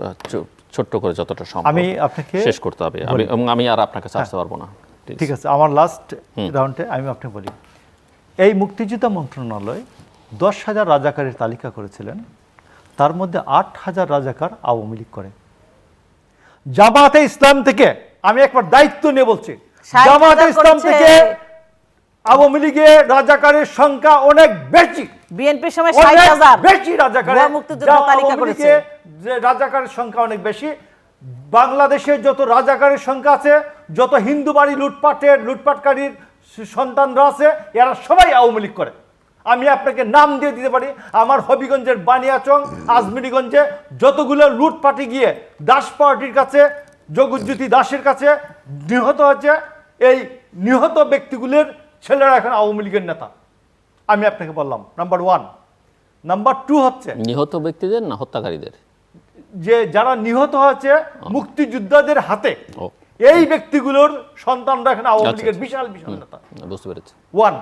S1: ছোট্ট করে যতটা সম্ভব
S3: আমি আপনাকে
S1: শেষ করতে হবে। এবং আমি আর আপনার কাছে আসতে পারবো না।
S3: ঠিক আছে, আমার লাস্ট রাউন্ডে আমি আপনাকে বলি, এই মুক্তিযোদ্ধা মন্ত্রণালয় 10,000 রাজাকারের তালিকা করেছিলেন, তার মধ্যে 8,000 রাজাকার আওয়ামী লীগ করে। জামাতে ইসলাম থেকে, আমি একবার দায়িত্ব নিয়ে বলছি,
S2: 60,000
S3: জামাতে ইসলাম
S2: করেছে।
S3: থেকে আওয়ামী লীগের রাজাকারের সংখ্যা অনেক বেশি,
S2: বিএনপির সময়
S3: অনেক
S2: 60,000
S3: বেশি রাজাকার,
S2: ভুয়া মুক্তিযোদ্ধা তালিকা করেছে।
S3: যে রাজাকারের সংখ্যা অনেক বেশি। বাংলাদেশে যত রাজাকারের সংখ্যা আছে, যত হিন্দু বাড়ি লুটপাটকারীর সন্তানরা আছে, এরা সবাই আওয়ামী লীগ করে। আমি আপনাকে নাম দিয়ে দিতে পারি, আমার হবিগঞ্জের বানিয়াচং, আজমিরিগঞ্জে যতগুলো লুটপাটি গিয়ে দাস পার্টির কাছে, জগজ্যোতি দাসের কাছে নিহত হয়েছে, এই নিহত ব্যক্তিগুলোর ছেলেরা এখন আওয়ামী লীগের নেতা। আমি আপনাকে বললাম নাম্বার 1। নাম্বার 2 হচ্ছে
S1: নিহত ব্যক্তিদের না হত্যাকারীদের?
S3: যে যারা নিহত হয়েছে মুক্তিযোদ্ধাদের হাতে,
S1: ও
S3: এই ব্যক্তিগুলোর সন্তানরা এখন আওয়ামী
S1: আচ্ছা,
S3: লীগের
S1: আচ্ছা।
S3: বিশাল বিশাল নেতা।
S1: বুঝতে পেরেছি।
S3: 1।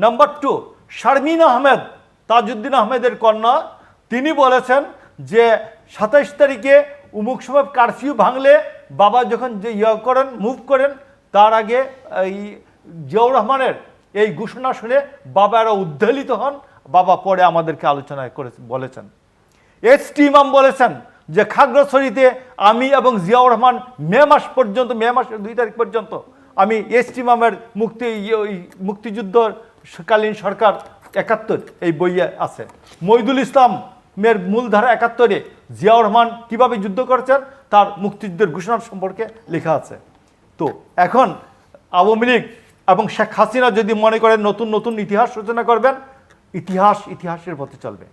S3: নাম্বার 2, শারমিন আহমেদ, তাজউদ্দিন আহমেদের কন্যা, তিনি বলেছেন যে 27 তারিখে উমুক সময় কারফিউ ভাঙলে বাবা যখন যে মুভ করেন, তার আগে এই জিয়াউর রহমানের এই ঘোষণা শুনে বাবারা উদ্বেলিত হন। বাবা পরে আমাদেরকে আলোচনায় করে বলেছেন। এস.টি. ইমাম বলেছেন যে খাগড়াছড়িতে আমি এবং জিয়াউর রহমান মে মাসের 2 তারিখ পর্যন্ত আমি এস.টি. ইমামের মুক্তিযুদ্ধকালীন সরকার 71 এই বইয়ে আছে। মইদুল ইসলামের মূলধারা 71-এ জিয়াউর রহমান কিভাবে যুদ্ধ করেছেন তার মুক্তিযুদ্ধের ঘোষণা সম্পর্কে লেখা আছে। তো এখন আওয়ামী লীগ এবং শেখ হাসিনা যদি মনে করেন নতুন নতুন ইতিহাস রচনা করবেন, ইতিহাসের পথে চলবে।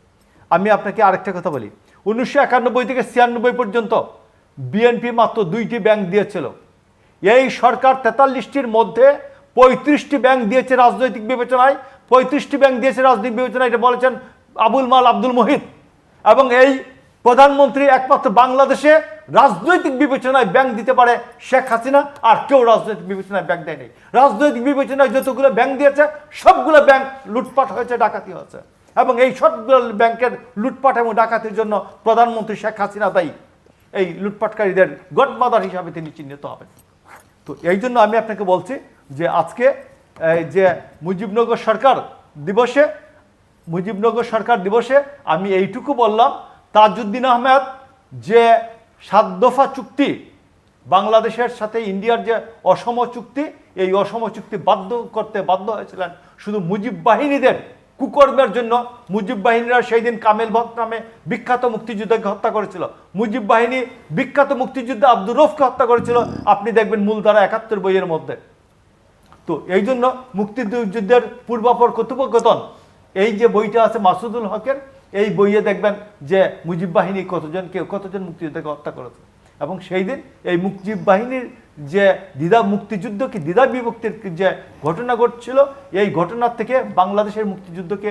S3: আমি আপনাকে আরেকটা কথা বলি, 1991 থেকে 96 পর্যন্ত বিএনপি মাত্র 2টি ব্যাংক দিয়েছিল। এই সরকার 43টির মধ্যে 35টি ব্যাংক দিয়েছে রাজনৈতিক বিবেচনায়, 35টি ব্যাংক দিয়েছে রাজনৈতিক বিবেচনায়, এটা বলেছেন আবুল মাল আব্দুল মুহিত। এবং এই প্রধানমন্ত্রী একমাত্র বাংলাদেশে রাজনৈতিক বিবেচনায় ব্যাংক দিতে পারে শেখ হাসিনা, আর কেউ রাজনৈতিক বিবেচনায় ব্যাংক দেয়নি। রাজনৈতিক বিবেচনায় যতগুলো ব্যাংক দিয়েছে সবগুলো ব্যাংক লুটপাট হয়েছে, ডাকাতি হয়েছে, এবং এই সবগুলো ব্যাংকের লুটপাট এবং ডাকাতির জন্য প্রধানমন্ত্রী শেখ হাসিনা দায়ী। এই লুটপাটকারীদের গডমাদার হিসাবে তিনি চিহ্নিত হবেন। তো এই জন্য আমি আপনাকে বলছি যে আজকে যে মুজিবনগর সরকার দিবসে আমি এইটুকু বললাম, তাজউদ্দিন আহমেদ যে 7 দফা চুক্তি বাংলাদেশের সাথে ইন্ডিয়ার যে অসম চুক্তি, এই অসম চুক্তি করতে বাধ্য হয়েছিলেন শুধু মুজিব বাহিনীদের কুকর্মের জন্য। মুজিব বাহিনীরা সেই দিন কামেল ভক্ত নামে বিখ্যাত মুক্তিযোদ্ধাকে হত্যা করেছিল। মুজিব বাহিনী বিখ্যাত মুক্তিযোদ্ধা আব্দুর রউফকে হত্যা করেছিল, আপনি দেখবেন মূলধারা 71 বইয়ের মধ্যে। তো এই জন্য মুক্তিযুদ্ধের পূর্বাপর কথোপকথন, এই যে বইটা আছে মাসুদুল হকের, এই বইয়ে দেখবেন যে মুজিব বাহিনী কতজন মুক্তিযোদ্ধাকে হত্যা করেছে। এবং সেই দিন এই মুজিব বাহিনীর যে দ্বিধা বিভক্তির যে ঘটনা ঘটছিল, এই ঘটনার থেকে বাংলাদেশের মুক্তিযুদ্ধকে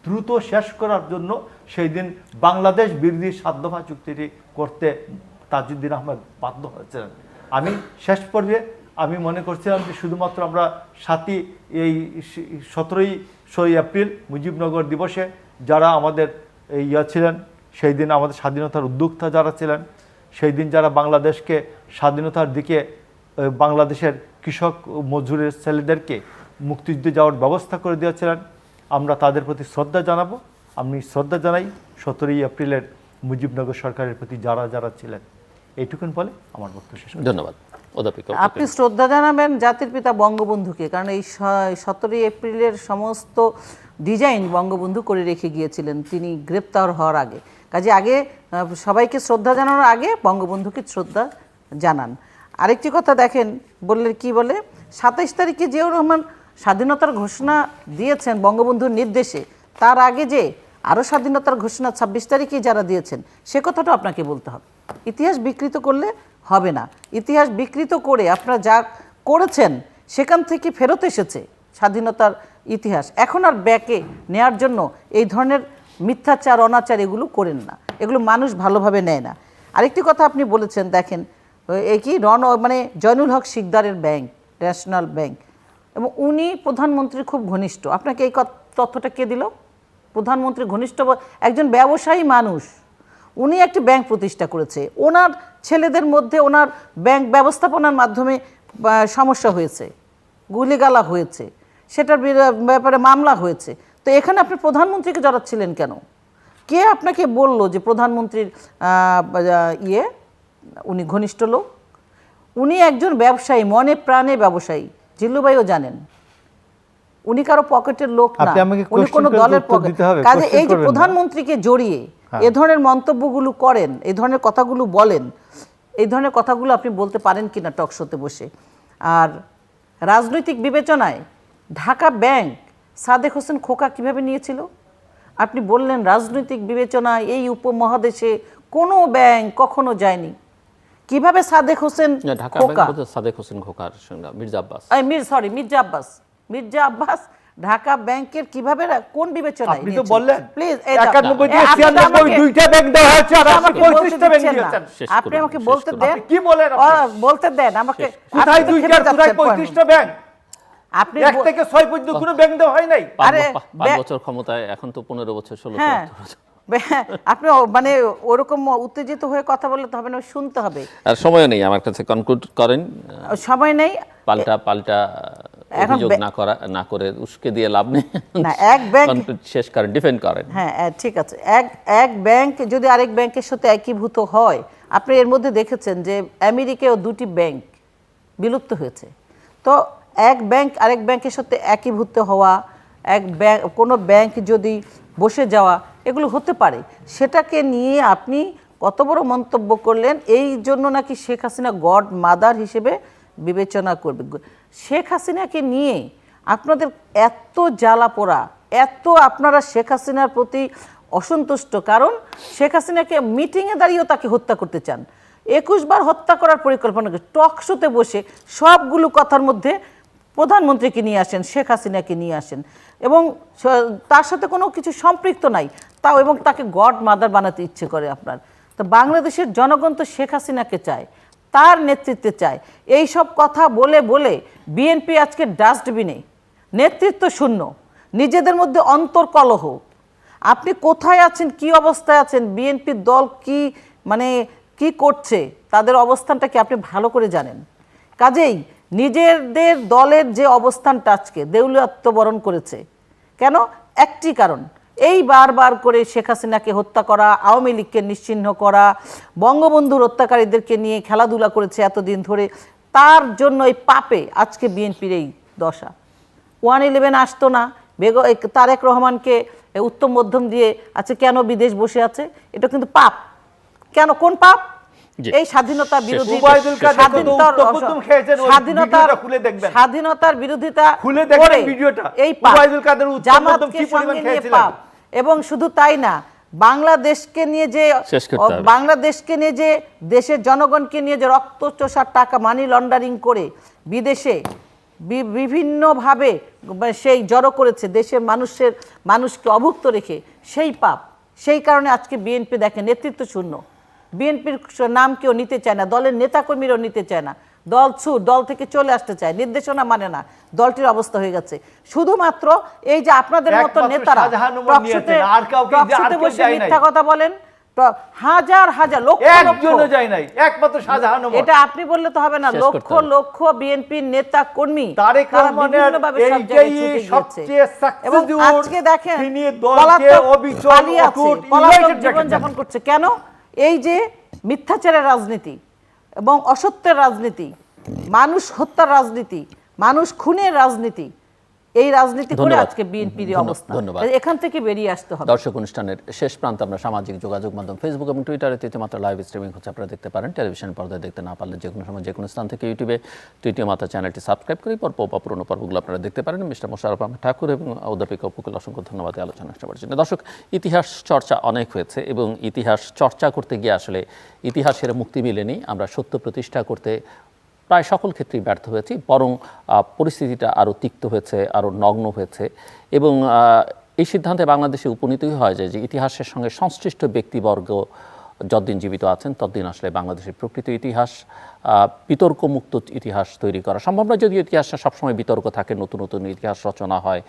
S3: দ্রুত শেষ করার জন্য সেই দিন বাংলাদেশ বিরোধী 7 দফা চুক্তিটি করতে তাজউদ্দিন আহমেদ বাধ্য হয়েছিলেন। আমি শেষ পর্বে আমি মনে করছিলাম যে শুধুমাত্র আমরা 17ই এপ্রিল মুজিবনগর দিবসে যারা আমাদের ছিলেন, সেই দিন আমাদের স্বাধীনতার উদ্যোক্তা যারা ছিলেন, সেই দিন যারা বাংলাদেশকে স্বাধীনতার দিকে, বাংলাদেশের কৃষক মজুরের ছেলেদেরকে মুক্তিযুদ্ধে যাওয়ার ব্যবস্থা করে দিয়েছিলেন, আমরা তাদের প্রতি শ্রদ্ধা জানাবো। আমি শ্রদ্ধা জানাই 17ই এপ্রিলের মুজিবনগর সরকারের প্রতি যারা ছিলেন। এইটুকুন বলে আমার বক্তব্য শেষ।
S1: ধন্যবাদ।
S2: আপনি শ্রদ্ধা জানাবেন জাতির পিতা বঙ্গবন্ধুকে, কারণ এই 17ই এপ্রিলের সমস্ত ডিজাইন বঙ্গবন্ধু করে রেখে গিয়েছিলেন তিনি গ্রেপ্তার হওয়ার আগে। কাজে আগে সবাইকে শ্রদ্ধা জানানোর আগে বঙ্গবন্ধুকে শ্রদ্ধা জানান। আরেকটি কথা দেখেন, কি বলে 27 তারিখে জিয়াউর রহমান স্বাধীনতার ঘোষণা দিয়েছেন বঙ্গবন্ধুর নির্দেশে, তার আগে যে আরও স্বাধীনতার ঘোষণা 26 তারিখে যারা দিয়েছেন সে কথাটা আপনাকে বলতে হবে। ইতিহাস বিকৃত করলে হবে না। ইতিহাস বিকৃত করে আপনারা যা করেছেন সেখান থেকে ফেরত এসেছে স্বাধীনতার ইতিহাস। এখন আর ব্যাকে নেয়ার জন্য এই ধরনের মিথ্যাচার অনাচার এগুলো করেন না, এগুলো মানুষ ভালোভাবে নেয় না। আরেকটি কথা আপনি বলেছেন, দেখেন এই কি মানে জয়নুল হক শিকদারের ব্যাংক, ন্যাশনাল ব্যাংক, এবং উনি প্রধানমন্ত্রীর খুব ঘনিষ্ঠ। আপনাকে এই তথ্যটা কে দিল? প্রধানমন্ত্রী ঘনিষ্ঠ একজন ব্যবসায়ী মানুষ, উনি একটি ব্যাংক প্রতিষ্ঠা করেছে। ওনার ছেলেদের মধ্যে ওনার ব্যাংক ব্যবস্থাপনার মাধ্যমে সমস্যা হয়েছে, গুলিগালা হয়েছে, সেটার ব্যাপারে মামলা হয়েছে। তো এখানে আপনি প্রধানমন্ত্রীকে জড়াচ্ছিলেন কেন? কে আপনাকে বলল যে প্রধানমন্ত্রীর উনি ঘনিষ্ঠ লোক? উনি একজন ব্যবসায়ী, মনে প্রাণে ব্যবসায়ী। জিল্লুভাইও জানেন উনি কারো পকেটের লোক না, উনি কোনো দলের পকেট। কাজে এই যে প্রধানমন্ত্রীকে জড়িয়ে এ ধরনের মন্তব্যগুলো করেন, এই ধরনের কথাগুলো বলেন, এই ধরনের কথাগুলো আপনি বলতে পারেন কিনা টক শোতে বসে? আর রাজনৈতিক বিবেচনায় ঢাকা ব্যাংক সাদেক হোসেন খোকা কিভাবে নিয়েছিল? আপনি বললেন রাজনৈতিক বিবেচনায় এই উপমহাদেশে কোনো ব্যাংক কখনো যায়নি। কিভাবে সাদেক হোসেন খোকা,
S1: সাদেক হোসেন খোকার সঙ্গে মির্জা আব্বাস ঢাকা ব্যাংকের কিভাবে কোন বিবেচনায়?
S3: আপনি তো বললেন
S2: প্লিজ
S3: 91 থেকে 96 দুইটা ব্যাংক দেওয়া হয়েছে আর আপনি 35টা ব্যাংক দিয়েছেন।
S2: আপনি আমাকে বলতে দেন,
S3: কি বলেন?
S2: বলতে দেন আমাকে।
S3: কোথায় দুইটা, কোথায় 35টা ব্যাংক?
S2: আপনি
S3: 1 থেকে 6 পর্যন্ত কোনো ব্যাংক দেওয়া হয় নাই।
S1: আরে 5 বছর ক্ষমতায়, এখন তো 15 বছর 16 বছর।
S2: আপনি মানে ওরকম উত্তেজিত হয়ে কথা বললে তো হবে না, শুনতে হবে।
S1: আর সময় নেই আমার কাছে, কনক্লুড করেন।
S2: সময় নেই,
S1: পাল্টা অভিযোগ না করে উস্কে দিয়ে লাভ নেই।
S2: না, এক ব্যাংক
S1: শেষ করেন, ডিফেন্ড করেন।
S2: হ্যাঁ ঠিক আছে। এক ব্যাংক যদি আরেক ব্যাংকের সাথে একীভূত হয়, আপনি এর মধ্যে দেখেছেন যে আমেরিকায় 2টি ব্যাংক বিলুপ্ত হয়েছে। তো এক ব্যাংক আরেক ব্যাংকের সাথে একীভূত হওয়া, কোনো ব্যাংক যদি বসে যাওয়া, এগুলো হতে পারে। সেটাকে নিয়ে আপনি কত বড় মন্তব্য করলেন, এই জন্য নাকি শেখ হাসিনা গড মাদার হিসেবে বিবেচনা করবে। শেখ হাসিনাকে নিয়ে আপনাদের এত জ্বালা পোড়া, এত আপনারা শেখ হাসিনার প্রতি অসন্তুষ্ট, কারণ শেখ হাসিনাকে মিটিংয়ে দাঁড়িয়েও তাকে হত্যা করতে চান। 21 বার হত্যা করার পরিকল্পনা করে টক শোতে বসে সবগুলো কথার মধ্যে প্রধানমন্ত্রীকে নিয়ে আসেন, শেখ হাসিনাকে নিয়ে আসেন, এবং তার সাথে কোনো কিছু সম্পৃক্ত নাই তাও, এবং তাকে গড মাদার বানাতে ইচ্ছে করে আপনার। তো বাংলাদেশের জনগণ তো শেখ হাসিনাকে চায়, তার নেতৃত্বে চায়। এই সব কথা বলে বলে বিএনপি আজকে ডাস্টবিনে, নেতৃত্ব শূন্য, নিজেদের মধ্যে অন্তর্কলহ। আপনি কোথায় আছেন, কি অবস্থায় আছেন, বিএনপির দল কি মানে কি করছে, তাদের অবস্থানটা কি আপনি ভালো করে জানেন। কাজেই নিজেদের দলের যে অবস্থানটা আজকে দেউলিয়াত্মবরণ করেছে, কেন? একটি কারণ, এই বারবার করে শেখ হাসিনাকে হত্যা করা, আওয়ামী লীগকে নিশ্চিহ্ন করা, বঙ্গবন্ধুর হত্যাকারীদেরকে নিয়ে খেলাধুলা করেছে এতদিন ধরে, তার জন্য এই পাপে আজকে বিএনপির এই দশা। 111 আসতো না, তারেক রহমানকে উত্তম মধ্যম দিয়ে আছে, কেন বিদেশ বসে আছে? এটা কিন্তু পাপ। কেন, কোন পাপ? এই স্বাধীনতা বিরোধী, স্বাধীনতার বিরোধিতা এই জামাতকে সঙ্গে নিয়ে পাপ। এবং শুধু তাই না, বাংলাদেশকে নিয়ে যে দেশের জনগণকে নিয়ে যে রক্তচোষার টাকা মানি লন্ডারিং করে বিদেশে বিভিন্নভাবে সেই জড়ো করেছে, দেশের মানুষকে অভুক্ত রেখে, সেই পাপ। সেই কারণে আজকে বিএনপি দেখে নেতৃত্ব শূন্য, বিএনপির নাম কেউ নিতে চায় না, দলের নেতাকর্মীরাও নিতে চায় না, দল থেকে চলে আসতে চায়, নির্দেশনা মানে না, দলটির অবস্থা হয়ে গেছে। শুধুমাত্র এই যে আপনাদের মতো নেতারা বসে মিথ্যা কথা বলেন, হাজার হাজার এটা আপনি বললে তো হবে না, লক্ষ লক্ষ বিএনপির নেতা কর্মী এবং আজকে দেখেন জীবনযাপন করছে। কেন? এই যে মিথ্যাচারের রাজনীতি এবং অসত্যের রাজনীতি, মানুষ হত্যার রাজনীতি, মানুষ খুনের রাজনীতি, এই রাজনীতি করে
S1: ধন্যবাদ।
S2: আজকে বিএনপির অবস্থা।
S1: ধন্যবাদ।
S2: এখান থেকে বেরিয়ে আসতে হবে।
S1: দর্শক, অনুষ্ঠানের শেষ প্রান্তে আমরা সামাজিক যোগাযোগ মাধ্যম ফেসবুক এবং টুইটারে তৃতীয় মাত্রা লাইভ স্ট্রিমিং হচ্ছে, আপনারা দেখতে পারেন। টেলিভিশন পর্দায় দেখতে না পারলে যে কোনো সময় যে কোনো স্থান থেকে ইউটিউবে তৃতীয় মাত্রা চ্যানেলটি সাবস্ক্রাইব করে পর্ব বা পুরনো পর্বগুলো আপনারা দেখতে পারেন। মিস্টার মোশাররফ আহমেদ ঠাকুর এবং অধ্যাপিকা উপকূল অসংখ্য ধন্যবাদ এই আলোচনা করার জন্য। দর্শক, ইতিহাস চর্চা অনেক হয়েছে এবং ইতিহাস চর্চা করতে গিয়ে আসলে ইতিহাসের মুক্তি মেলেনি। আমরা সত্য প্রতিষ্ঠা করতে প্রায় সকল ক্ষেত্রেই ব্যর্থ হয়েছি, বরং পরিস্থিতিটা আরও তিক্ত হয়েছে, আরও নগ্ন হয়েছে। এবং এই সিদ্ধান্তে বাংলাদেশে উপনীতই হয় যে ইতিহাসের সঙ্গে সংশ্লিষ্ট ব্যক্তিবর্গ যতদিন জীবিত আছেন ততদিন আসলে বাংলাদেশের প্রকৃত ইতিহাস, বিতর্কমুক্ত ইতিহাস তৈরি করা সম্ভব নয়। যদিও ইতিহাসটা সবসময় বিতর্ক থাকে, নতুন নতুন ইতিহাস রচনা হয়,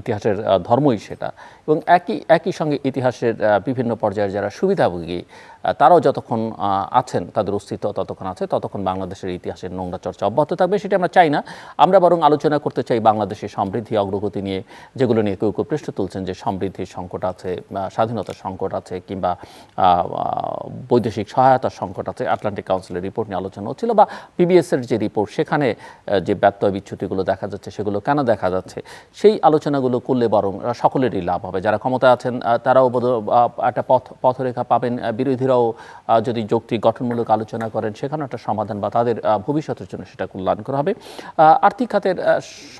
S1: ইতিহাসের ধর্মই সেটা। এবং একই সঙ্গে ইতিহাসের বিভিন্ন পর্যায়ের যারা সুবিধাভোগী তারাও যতক্ষণ আছেন, তাদের অস্তিত্ব ততক্ষণ আছে, ততক্ষণ বাংলাদেশের ইতিহাসের নোংরা চর্চা অব্যাহত থাকবে। সেটা আমরা চাই না। আমরা বরং আলোচনা করতে চাই বাংলাদেশের সমৃদ্ধি অগ্রগতি নিয়ে, যেগুলো নিয়ে কেউ কেউ প্রশ্ন তুলছেন যে সমৃদ্ধির সংকট আছে, স্বাধীনতার সংকট আছে, কিংবা বৈদেশিক সহায়তার সংকট আছে। আটলান্টিক কাউন্সিলের রিপোর্ট নিয়ে আলোচনা হচ্ছিল, বা পিবিএসের যে রিপোর্ট, সেখানে যে ব্যত্যয় বিচ্যুতিগুলো দেখা যাচ্ছে সেগুলো কেন দেখা যাচ্ছে, সেই আলোচনাগুলো করলে বরং সকলেরই লাভ হবে। যারা ক্ষমতা আছেন তারাও একটা পথরেখা পাবেন, বিরোধীরাও যদি যৌক্তিক গঠনমূলক আলোচনা করেন সেখানে একটা সমাধান বা তাদের ভবিষ্যতের জন্য সেটা কল্যাণকর হবে। আর্থিক খাতের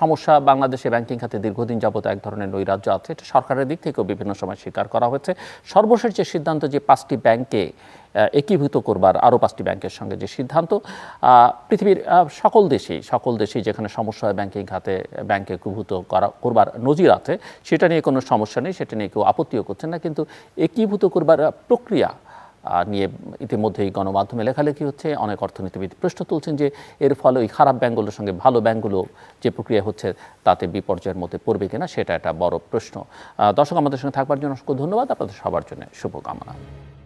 S1: সমস্যা, বাংলাদেশে ব্যাংকিং খাতে দীর্ঘদিন যাবত এক ধরনের নৈরাজ্য আছে, এটা সরকারের দিক থেকেও বিভিন্ন সময় স্বীকার করা হয়েছে। সর্বশেষ যে সিদ্ধান্ত যে 5টি ব্যাংকে একীভূত করবার, আরও 5টি ব্যাংকের সঙ্গে যে সিদ্ধান্ত, পৃথিবীর সকল দেশেই যেখানে সমস্যা হয় ব্যাংকিং খাতে ব্যাংকে একীভূত করবার নজির আছে, সেটা নিয়ে কোনো সমস্যা নেই, সেটা নিয়ে কেউ আপত্তিও করছেন না। কিন্তু একীভূত করবার প্রক্রিয়া নিয়ে ইতিমধ্যেই গণমাধ্যমে লেখালেখি হচ্ছে। অনেক অর্থনীতিবিদ প্রশ্ন তুলছেন যে এর ফলে ওই খারাপ ব্যাংকগুলোর সঙ্গে ভালো ব্যাংকগুলো যে প্রক্রিয়া হচ্ছে তাতে বিপর্যয়ের মধ্যে পড়বে কিনা, সেটা একটা বড় প্রশ্ন। দর্শক, আমাদের সঙ্গে থাকবার জন্য অসংখ্য ধন্যবাদ। আপনাদের সবার জন্য শুভকামনা।